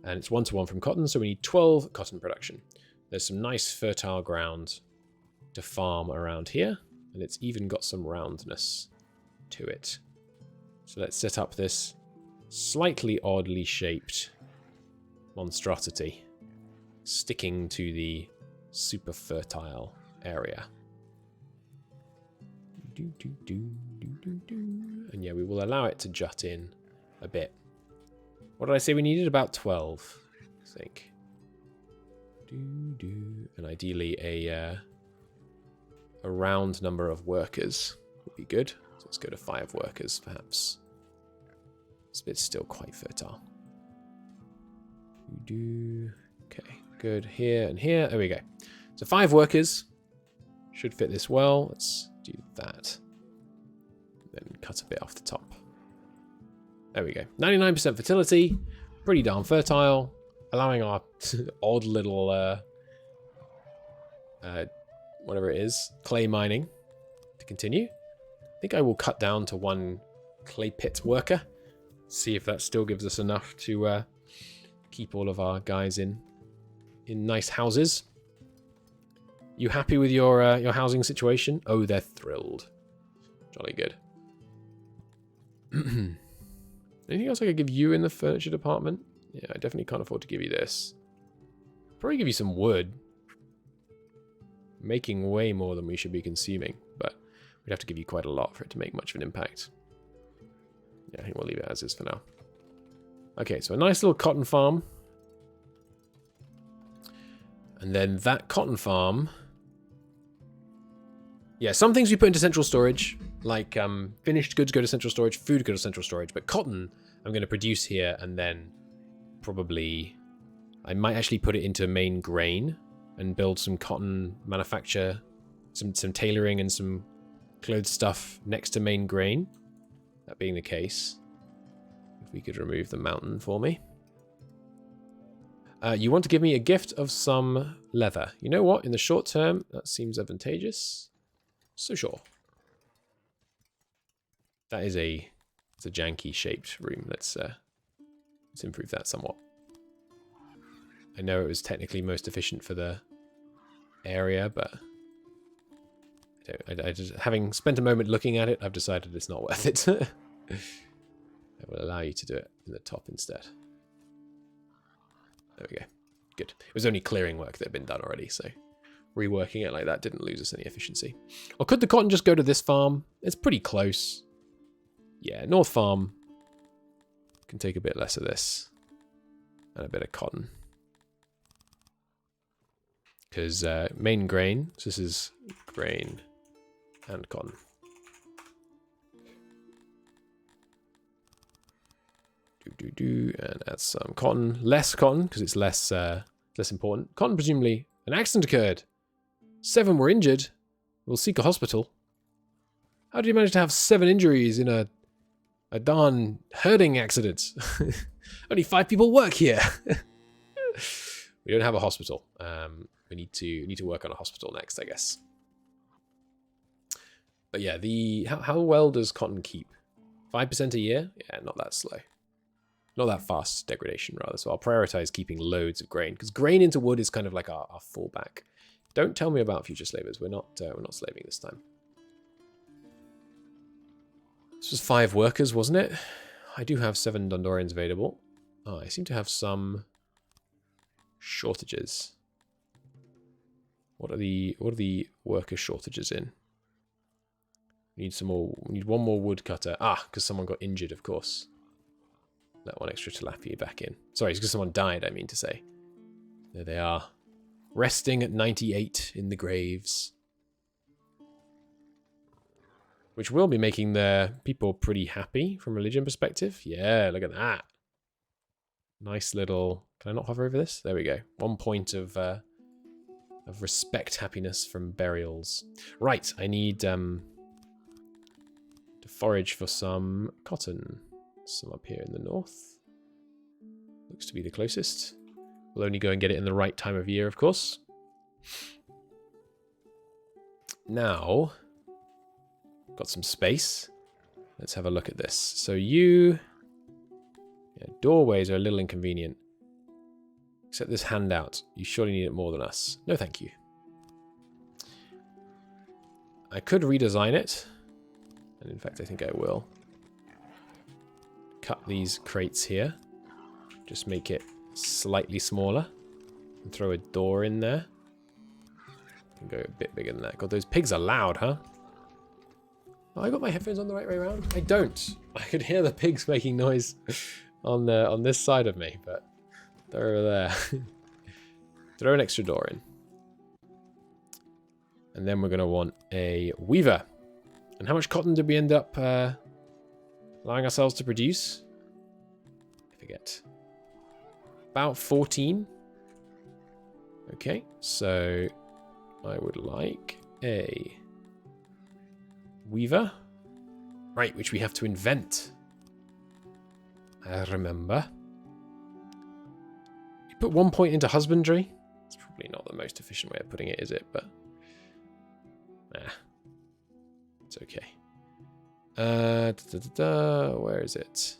And it's 1-to-1 from cotton, so we need 12 cotton production. There's some nice fertile ground to farm around here, and it's even got some roundness to it. So let's set up this slightly oddly shaped monstrosity, sticking to the super fertile area. And yeah, we will allow it to jut in a bit. What did I say we needed? About 12, I think. And ideally a round number of workers would be good. So let's go to 5 workers, perhaps. This bit's still quite fertile. Okay, good. Here and here. There we go. So 5 workers should fit this well. Let's do that. Then cut a bit off the top. There we go. 99% fertility. Pretty darn fertile. Allowing our odd little, whatever it is, clay mining to continue. I think I will cut down to 1 clay pit worker. See if that still gives us enough to keep all of our guys in nice houses. You happy with your housing situation? Oh, they're thrilled. Jolly good. Anything else I could give you in the furniture department? Yeah, I definitely can't afford to give you this. Probably give you some wood. Making way more than we should be consuming, but we'd have to give you quite a lot for it to make much of an impact. Yeah, I think we'll leave it as is for now. Okay, so a nice little cotton farm. And then that cotton farm... Yeah, some things we put into central storage, like finished goods go to central storage, food go to central storage, but cotton I'm going to produce here and then probably... I might actually put it into main grain and build some cotton manufacture, some tailoring and some clothes stuff next to main grain. That being the case, if we could remove the mountain for me. You want to give me a gift of some leather. You know what? In the short term, that seems advantageous. So sure. That is it's a janky shaped room. Let's improve that somewhat. I know it was technically most efficient for the area, but I just, having spent a moment looking at it, I've decided it's not worth it. I will allow you to do it in the top instead. There we go. Good. It was only clearing work that had been done already, so reworking it like that didn't lose us any efficiency. Or could the cotton just go to this farm? It's pretty close. Yeah, North Farm can take a bit less of this and a bit of cotton. Because main grain, so this is grain and cotton. And add some cotton. Less cotton, because it's less important. Cotton, presumably, an accident occurred. 7 were injured. We'll seek a hospital. How did you manage to have 7 injuries in a darn herding accident? Only 5 people work here. We don't have a hospital. We need to work on a hospital next, I guess. But yeah, how well does cotton keep? 5% a year? Yeah, not that slow. Not that fast degradation, rather. So I'll prioritize keeping loads of grain, because grain into wood is kind of like our fallback. Don't tell me about future slavers. We're not slaving this time. This was 5 workers, wasn't it? I do have 7 Dundorians available. Oh, I seem to have some shortages. What are the worker shortages in? We need some more. We need 1 more woodcutter. Ah, because someone got injured, of course. That 1 extra tilapia back in. Sorry, it's because someone died, I mean to say. There they are. Resting at 98 in the graves. Which will be making their people pretty happy from a religion perspective. Yeah, look at that. Nice little... Can I not hover over this? There we go. 1 point of respect happiness from burials. Right, I need to forage for some cotton. Some up here in the north. Looks to be the closest. We'll only go and get it in the right time of year, of course. Now, got some space. Let's have a look at this. So yeah, doorways are a little inconvenient. Except this handout. You surely need it more than us. No, thank you. I could redesign it. And in fact, I think I will. Cut these crates here. Just make it slightly smaller. And throw a door in there. And go a bit bigger than that. God, those pigs are loud, huh? Oh, I got my headphones on the right way around? I don't. I could hear the pigs making noise on this side of me, but they're over there. Throw an extra door in. And then we're going to want a weaver. And how much cotton did we end up allowing ourselves to produce? I forget. About 14. Okay, so I would like a weaver. Right, which we have to invent. I remember. You put 1 point into husbandry. It's probably not the most efficient way of putting it, is it? But it's okay. Where is it?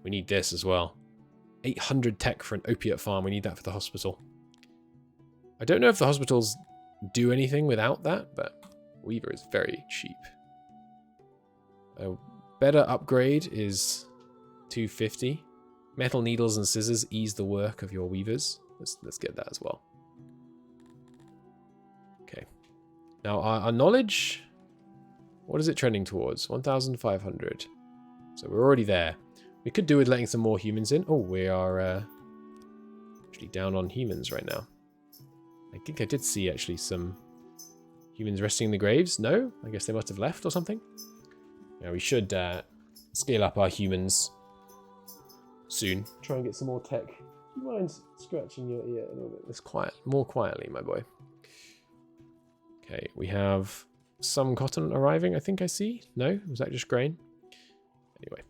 We need this as well. 800 tech for an opiate farm. We need that for the hospital. I don't know if the hospitals do anything without that, but weaver is very cheap. A better upgrade is 250. Metal needles and scissors ease the work of your weavers. Let's get that as well. Okay. Now our knowledge, what is it trending towards? 1,500. So we're already there. We could do with letting some more humans in. Oh, we are actually down on humans right now. I think I did see actually some humans resting in the graves. No? I guess they must have left or something. Yeah, we should scale up our humans soon. Try and get some more tech. Do you mind scratching your ear a little bit? This more quietly, my boy. Okay, we have some cotton arriving, I think I see. No? Was that just grain? Anyway.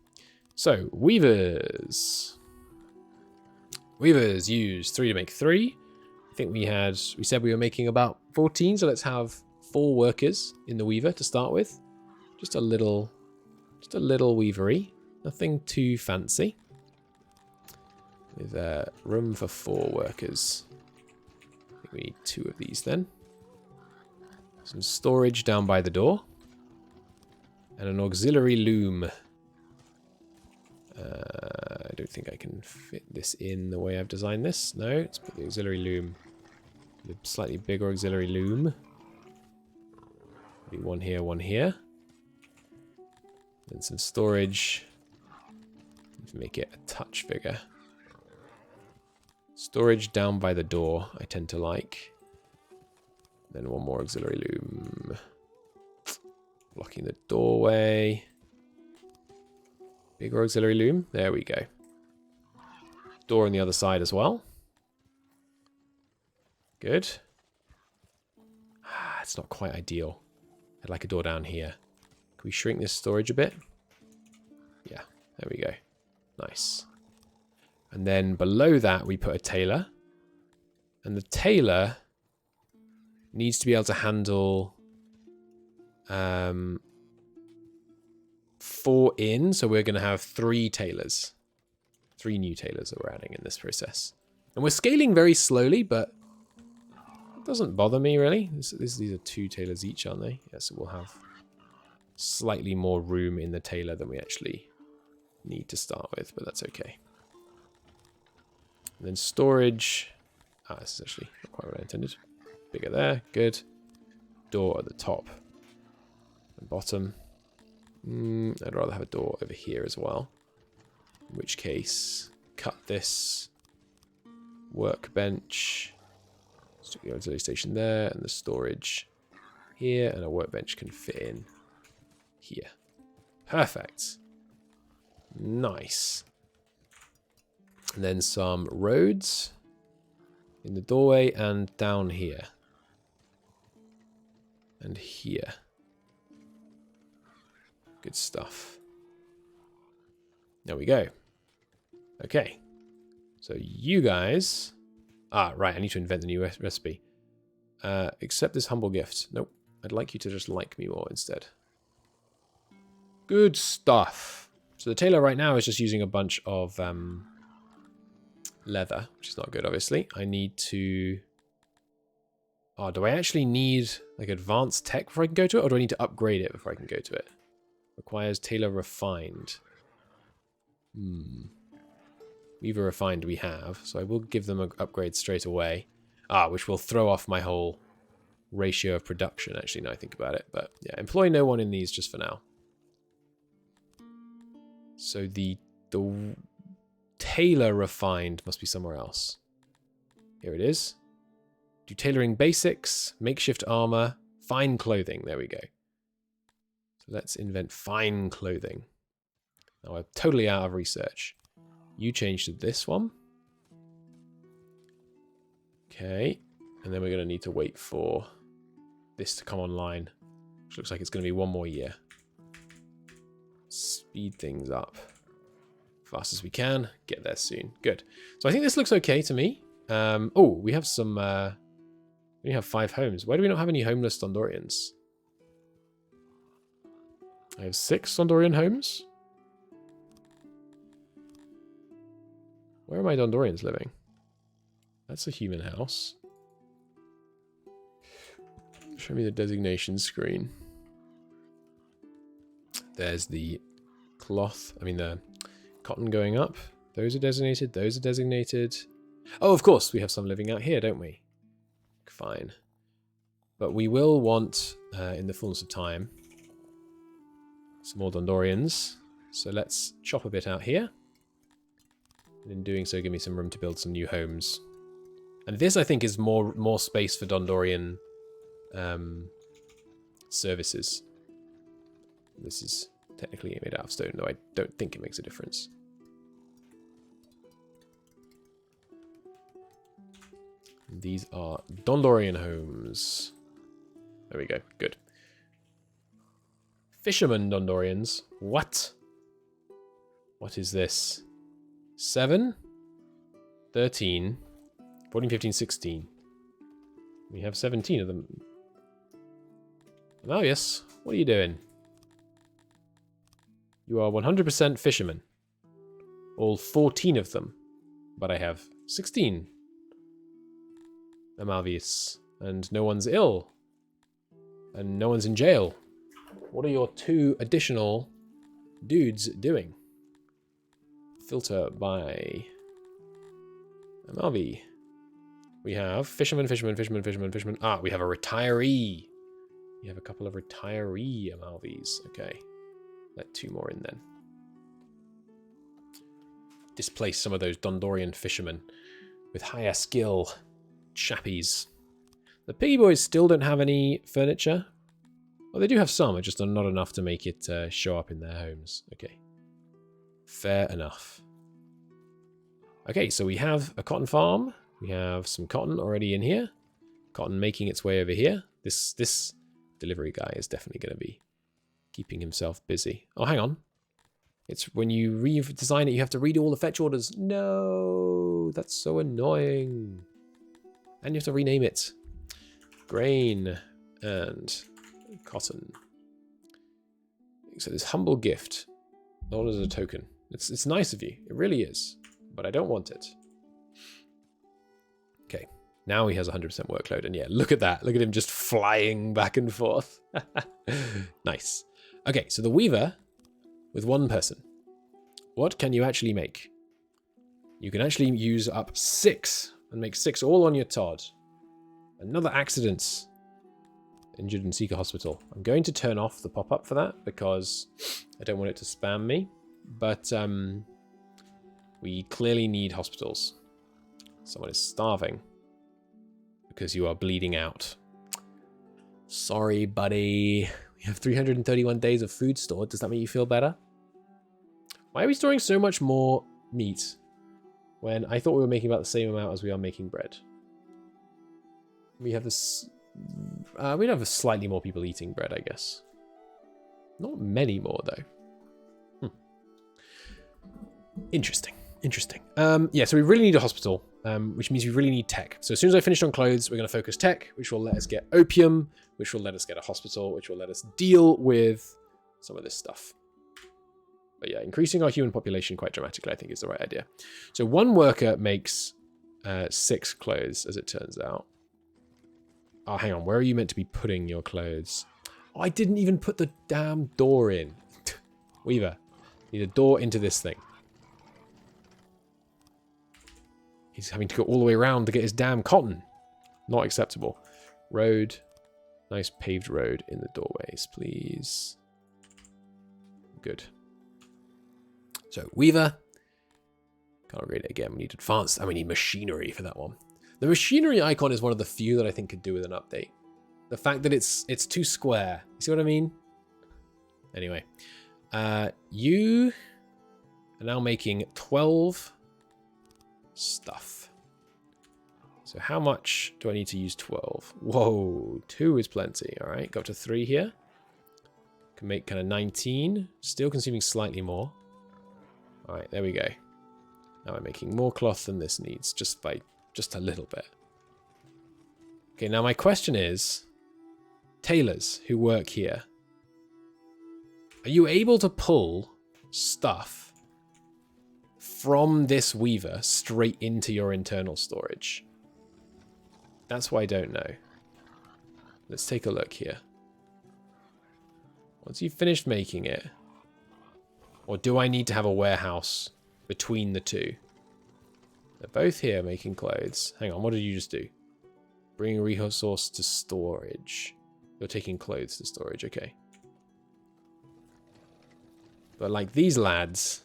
So, weavers. Weavers use 3 to make 3. I think we said we were making about 14, so let's have 4 workers in the weaver to start with. Just a little weavery. Nothing too fancy. With room for 4 workers. I think we need 2 of these then. Some storage down by the door. And an auxiliary loom. I don't think I can fit this in the way I've designed this. No, let's put the auxiliary loom. The slightly bigger auxiliary loom. Maybe one here. Then some storage. Let's make it a touch bigger. Storage down by the door, I tend to like. Then 1 more auxiliary loom. Blocking the doorway. Bigger auxiliary loom. There we go. Door on the other side as well. Good. It's not quite ideal. I'd like a door down here. Can we shrink this storage a bit? Yeah, there we go. Nice. And then below that, we put a tailor. And the tailor needs to be able to handle 4 in. So we're going to have 3 tailors. 3 new tailors that we're adding in this process. And we're scaling very slowly, but it doesn't bother me, really. These are 2 tailors each, aren't they? Yeah, so we'll have slightly more room in the tailor than we actually need to start with, but that's okay. And then storage. This is actually not quite what I intended. Bigger there, good. Door at the top and bottom. I'd rather have a door over here as well. In which case, cut this workbench. Stick the auxiliary station there, and the storage here, and a workbench can fit in here. Perfect. Nice. And then some roads in the doorway and down here. And here. Good stuff. There we go. Okay. So you guys... right, I need to invent the new recipe. Accept this humble gift. Nope. I'd like you to just like me more instead. Good stuff. So the tailor right now is just using a bunch of leather, which is not good, obviously. I need to... Oh, do I actually need like advanced tech before I can go to it? Or do I need to upgrade it before I can go to it? Requires tailor refined. Weaver refined we have, so I will give them an upgrade straight away. Which will throw off my whole ratio of production, actually, now I think about it. But yeah, employ no one in these just for now. So the tailor refined must be somewhere else. Here it is. Do tailoring basics, makeshift armor, fine clothing. There we go. So let's invent fine clothing. Now we're totally out of research. You change to this one. Okay. And then we're going to need to wait for this to come online. Which looks like it's going to be 1 more year. Speed things up. Fast as we can. Get there soon. Good. So I think this looks okay to me. We have some... we have 5 homes. Why do we not have any homeless Dundorians? I have 6 Dundorian homes. Where are my Dundorians living? That's a human house. Show me the designation screen. There's the cloth. I mean, the cotton going up. Those are designated. Those are designated. Oh, of course, we have some living out here, don't we? Fine. But we will want, in the fullness of time, some more Dundorians. So let's chop a bit out here. And in doing so, give me some room to build some new homes. And this, I think, is more space for Dundorian services. This is technically made out of stone, though I don't think it makes a difference. These are Dundorian homes. There we go. Good. Fisherman Dundorians. What? What is this? 7, 13, 14, 15, 16. We have 17 of them. Oh, yes. What are you doing? You are 100% fishermen. All 14 of them. But I have 16. Amalvius. And no one's ill. And no one's in jail. What are your 2 additional dudes doing? Filter by Amalvi. We have fisherman, fisherman, fisherman, fisherman, fisherman. We have a retiree. We have a couple of retiree Amalvis. Okay. Let 2 more in then. Displace some of those Dundorian fishermen with higher skill chappies. The piggy boys still don't have any furniture. Well, they do have some, just not enough to make it show up in their homes. Okay. Fair enough. Okay, so we have a cotton farm. We have some cotton already in here. Cotton making its way over here. This delivery guy is definitely going to be keeping himself busy. Oh, hang on. It's when you redesign it, you have to redo all the fetch orders. No, that's so annoying. And you have to rename it. Grain and cotton. So this humble gift, not as a token. It's nice of you. It really is. But I don't want it. Okay. Now he has 100% workload. And yeah, look at that. Look at him just flying back and forth. Nice. Okay, so the weaver with one person. What can you actually make? You can actually use up 6 and make 6 all on your Todd. Another accident. Injured in Seeker Hospital. I'm going to turn off the pop-up for that because I don't want it to spam me. But we clearly need hospitals. Someone is starving because you are bleeding out. Sorry, buddy. We have 331 days of food stored. Does that make you feel better? Why are we storing so much more meat when I thought we were making about the same amount as we are making bread? We have this... we'd have slightly more people eating bread, I guess. Not many more, though. Interesting. Interesting. Yeah, so we really need a hospital, which means we really need tech. So as soon as I finish on clothes, we're going to focus tech, which will let us get opium, which will let us get a hospital, which will let us deal with some of this stuff. But yeah, increasing our human population quite dramatically, I think, is the right idea. So one worker makes 6 clothes, as it turns out. Oh, hang on. Where are you meant to be putting your clothes? Oh, I didn't even put the damn door in. Weaver, need a door into this thing. He's having to go all the way around to get his damn cotton. Not acceptable. Road. Nice paved road in the doorways, please. Good. So, Weaver. Can't read it again. We need advanced... we need machinery for that one. The machinery icon is one of the few that I think could do with an update. The fact that it's too square. You see what I mean? Anyway. You are now making 12 stuff. So how much do I need to use 12? Whoa, 2 is plenty. All right, go up to 3 here. Can make kind of 19. Still consuming slightly more. All right, there we go. Now I'm making more cloth than this needs, just a little bit. Okay, now my question is, tailors who work here, are you able to pull stuff from this weaver straight into your internal storage? That's what I don't know. Let's take a look here. Once you've finished making it, or do I need to have a warehouse between the two? They're both here making clothes. Hang on, what did you just do? Bring a resource to storage. You're taking clothes to storage, okay. But like these lads,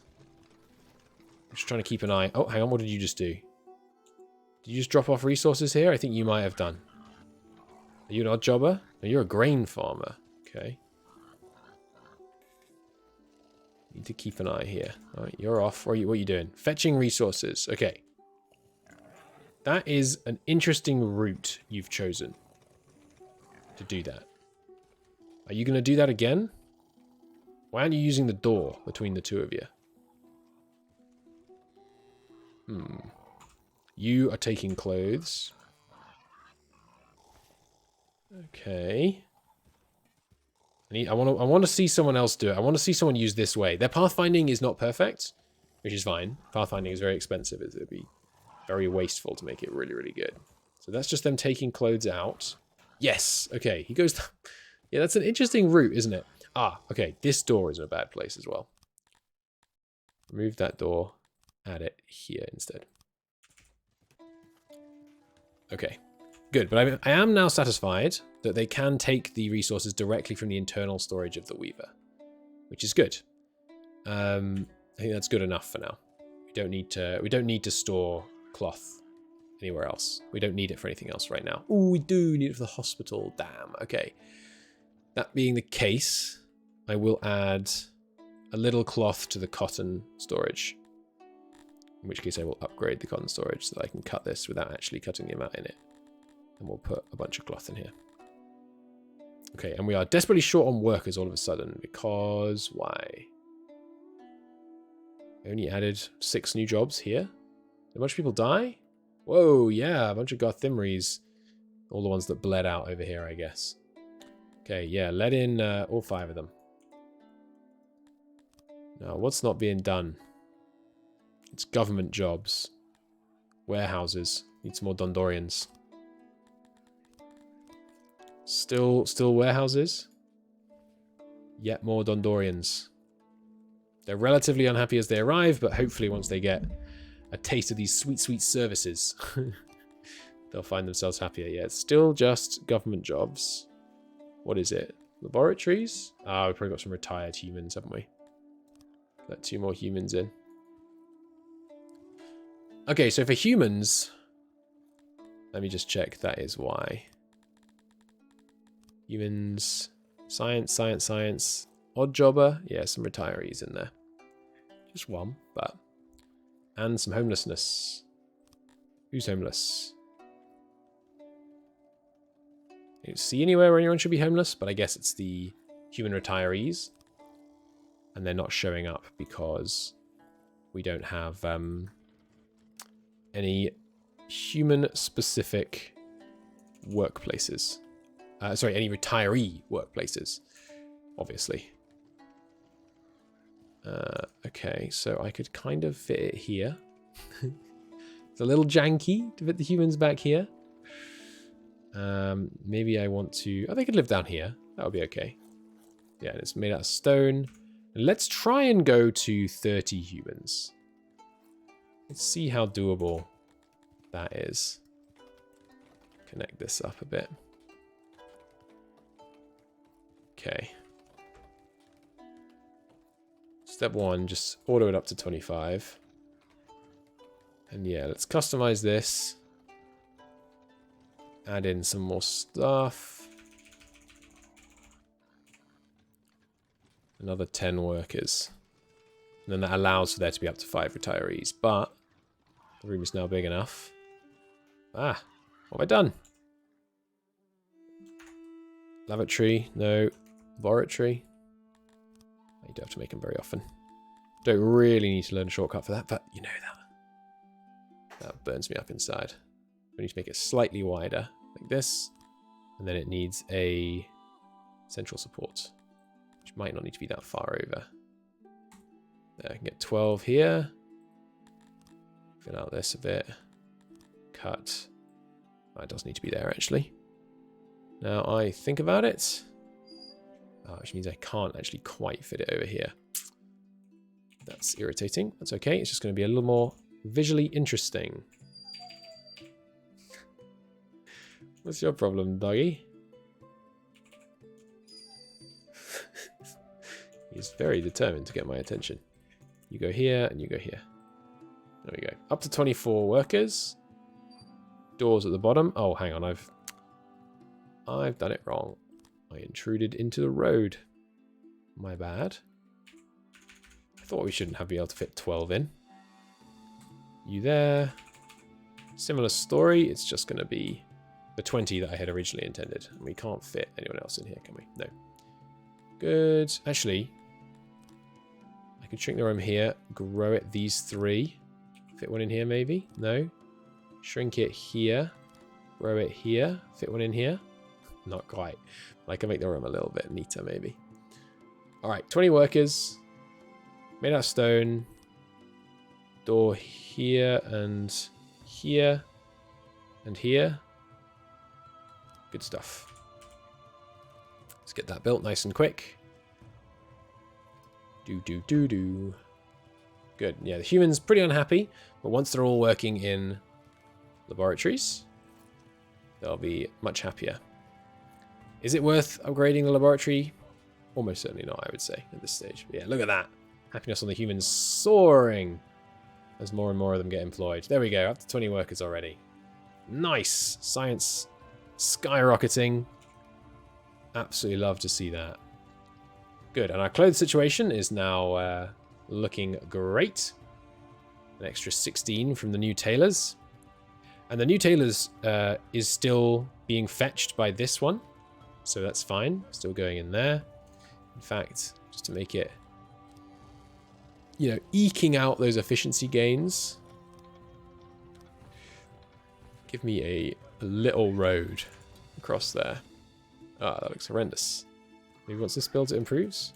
I'm just trying to keep an eye. Oh, hang on, what did you just do? Did you just drop off resources here? I think you might have done. Are you an odd jobber? No, you're a grain farmer. Okay. Need to keep an eye here. All right, you're off. What are you doing? Fetching resources. Okay. That is an interesting route you've chosen to do that. Are you going to do that again? Why aren't you using the door between the two of you? You are taking clothes. Okay. I want to see someone else do it. I want to see someone use this way. Their pathfinding is not perfect, which is fine. Pathfinding is very expensive. It would be very wasteful to make it really, really good. So that's just them taking clothes out. Yes. Okay. He goes... Yeah, that's an interesting route, isn't it? Ah, okay. This door is in a bad place as well. Remove that door. Add it here instead. Okay. Good. But I am now satisfied that they can take the resources directly from the internal storage of the Weaver, which is good. I think that's good enough for now. We don't need to store cloth anywhere else. We don't need it for anything else right now. Oh, we do need it for the hospital. Damn. Okay. That being the case, I will add a little cloth to the cotton storage. In which case I will upgrade the cotton storage so that I can cut this without actually cutting the amount in it. And we'll put a bunch of cloth in here. Okay, and we are desperately short on workers all of a sudden because why? Only added 6 new jobs here. Did a bunch of people die? Whoa, yeah, a bunch of Garthimries. All the ones that bled out over here, I guess. Okay, yeah, let in all 5 of them. Now, what's not being done? It's government jobs. Warehouses. Need some more Dundorians. Still warehouses. Yet more Dundorians. They're relatively unhappy as they arrive, but hopefully once they get a taste of these sweet, sweet services, they'll find themselves happier. Yeah, it's still just government jobs. What is it? Laboratories? Ah, we've probably got some retired humans, haven't we? Let 2 more humans in. Okay, so for humans, let me just check that is why. Humans, science, science, science. Odd jobber, yeah, some retirees in there. Just 1, but... And some homelessness. Who's homeless? I don't see anywhere where anyone should be homeless, but I guess it's the human retirees. And they're not showing up because we don't have any human-specific workplaces. Sorry, any retiree workplaces, obviously. Okay, so I could kind of fit it here. It's a little janky to fit the humans back here. Maybe I want to... Oh, they could live down here. That would be okay. Yeah, and it's made out of stone. Let's try and go to 30 humans. Let's see how doable that is. Connect this up a bit. Okay. Step 1, just auto it up to 25. And yeah, let's customize this. Add in some more stuff. Another 10 workers. And then that allows for there to be up to 5 retirees. But the room is now big enough. Ah, what have I done? Lavatory, no. Laboratory. You don't have to make them very often. Don't really need to learn a shortcut for that, but you know that burns me up inside. We need to make it slightly wider, like this. And then it needs a central support, which might not need to be that far over. There, I can get 12 here. Fill out this a bit. Cut. Oh, it does need to be there, actually. Now I think about it. Which means I can't actually quite fit it over here. That's irritating. That's okay. It's just going to be a little more visually interesting. What's your problem, doggy? He's very determined to get my attention. You go here and you go here. There we go. Up to 24 workers. Doors at the bottom. Oh, hang on. I've done it wrong. I intruded into the road. My bad. I thought we shouldn't be able to fit 12 in. You there. Similar story. It's just going to be the 20 that I had originally intended. And we can't fit anyone else in here, can we? No. Good. Actually, I could shrink the room here. Grow it these 3. Fit one in here, maybe? No. Shrink it here. Grow it here. Fit one in here. Not quite. I can make the room a little bit neater, maybe. Alright, 20 workers. Made out of stone. Door here and here. And here. Good stuff. Let's get that built nice and quick. Do. Good. Yeah, the humans pretty unhappy. But once they're all working in laboratories, they'll be much happier. Is it worth upgrading the laboratory? Almost certainly not, I would say, at this stage. But yeah, look at that. Happiness on the humans soaring as more and more of them get employed. There we go, up to 20 workers already. Nice. Science skyrocketing. Absolutely love to see that. Good, and our clothes situation is now looking great. An extra 16 from the new tailors. And the new tailors is still being fetched by this one. So that's fine. Still going in there. In fact, just to make it you know, eking out those efficiency gains. Give me a little road across there. Ah, that looks horrendous. Maybe once this builds, it improves?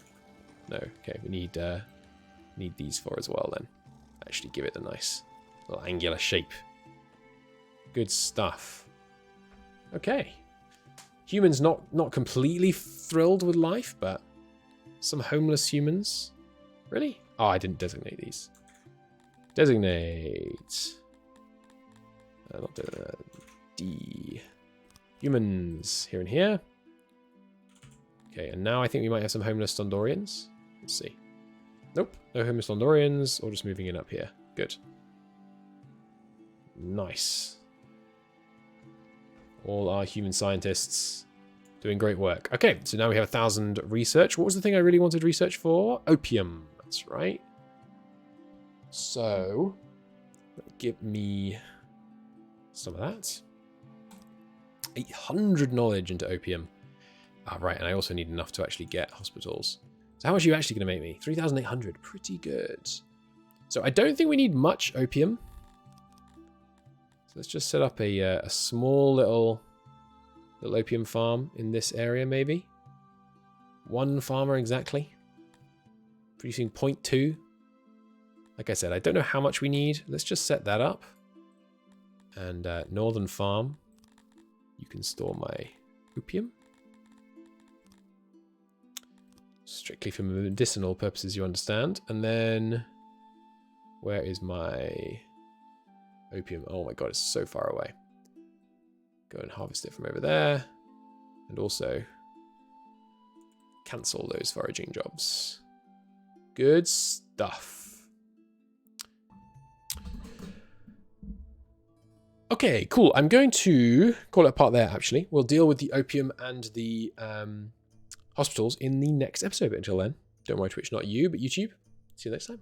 No. Okay, we need these four as well then. Actually give it a nice little angular shape. Good stuff. Okay. Humans not completely thrilled with life, but some homeless humans. Really? Oh, I didn't designate these. Designate. Not D. Humans here and here. Okay, and now I think we might have some homeless Dundorians. Let's see. Nope, no homeless Dundorians, or just moving in up here. Good. Nice. All our human scientists doing great work. Okay, so now we have 1,000 research. What was the thing I really wanted research for? Opium. That's right. So, give me some of that. 800 knowledge into opium. Ah, right, and I also need enough to actually get hospitals. So how much are you actually going to make me? 3,800. Pretty good. So I don't think we need much opium. So let's just set up a small little opium farm in this area, maybe. One farmer exactly. Producing 0.2. Like I said, I don't know how much we need. Let's just set that up. And Northern Farm. You can store my opium. Strictly for medicinal purposes, you understand. And then, where is my opium? Oh my god, it's so far away. Go and harvest it from over there. And also, cancel those foraging jobs. Good stuff. Okay, cool. I'm going to call it a part there, actually. We'll deal with the opium and the hospitals in the next episode. But until then, don't worry, Twitch, not you, but YouTube. See you next time.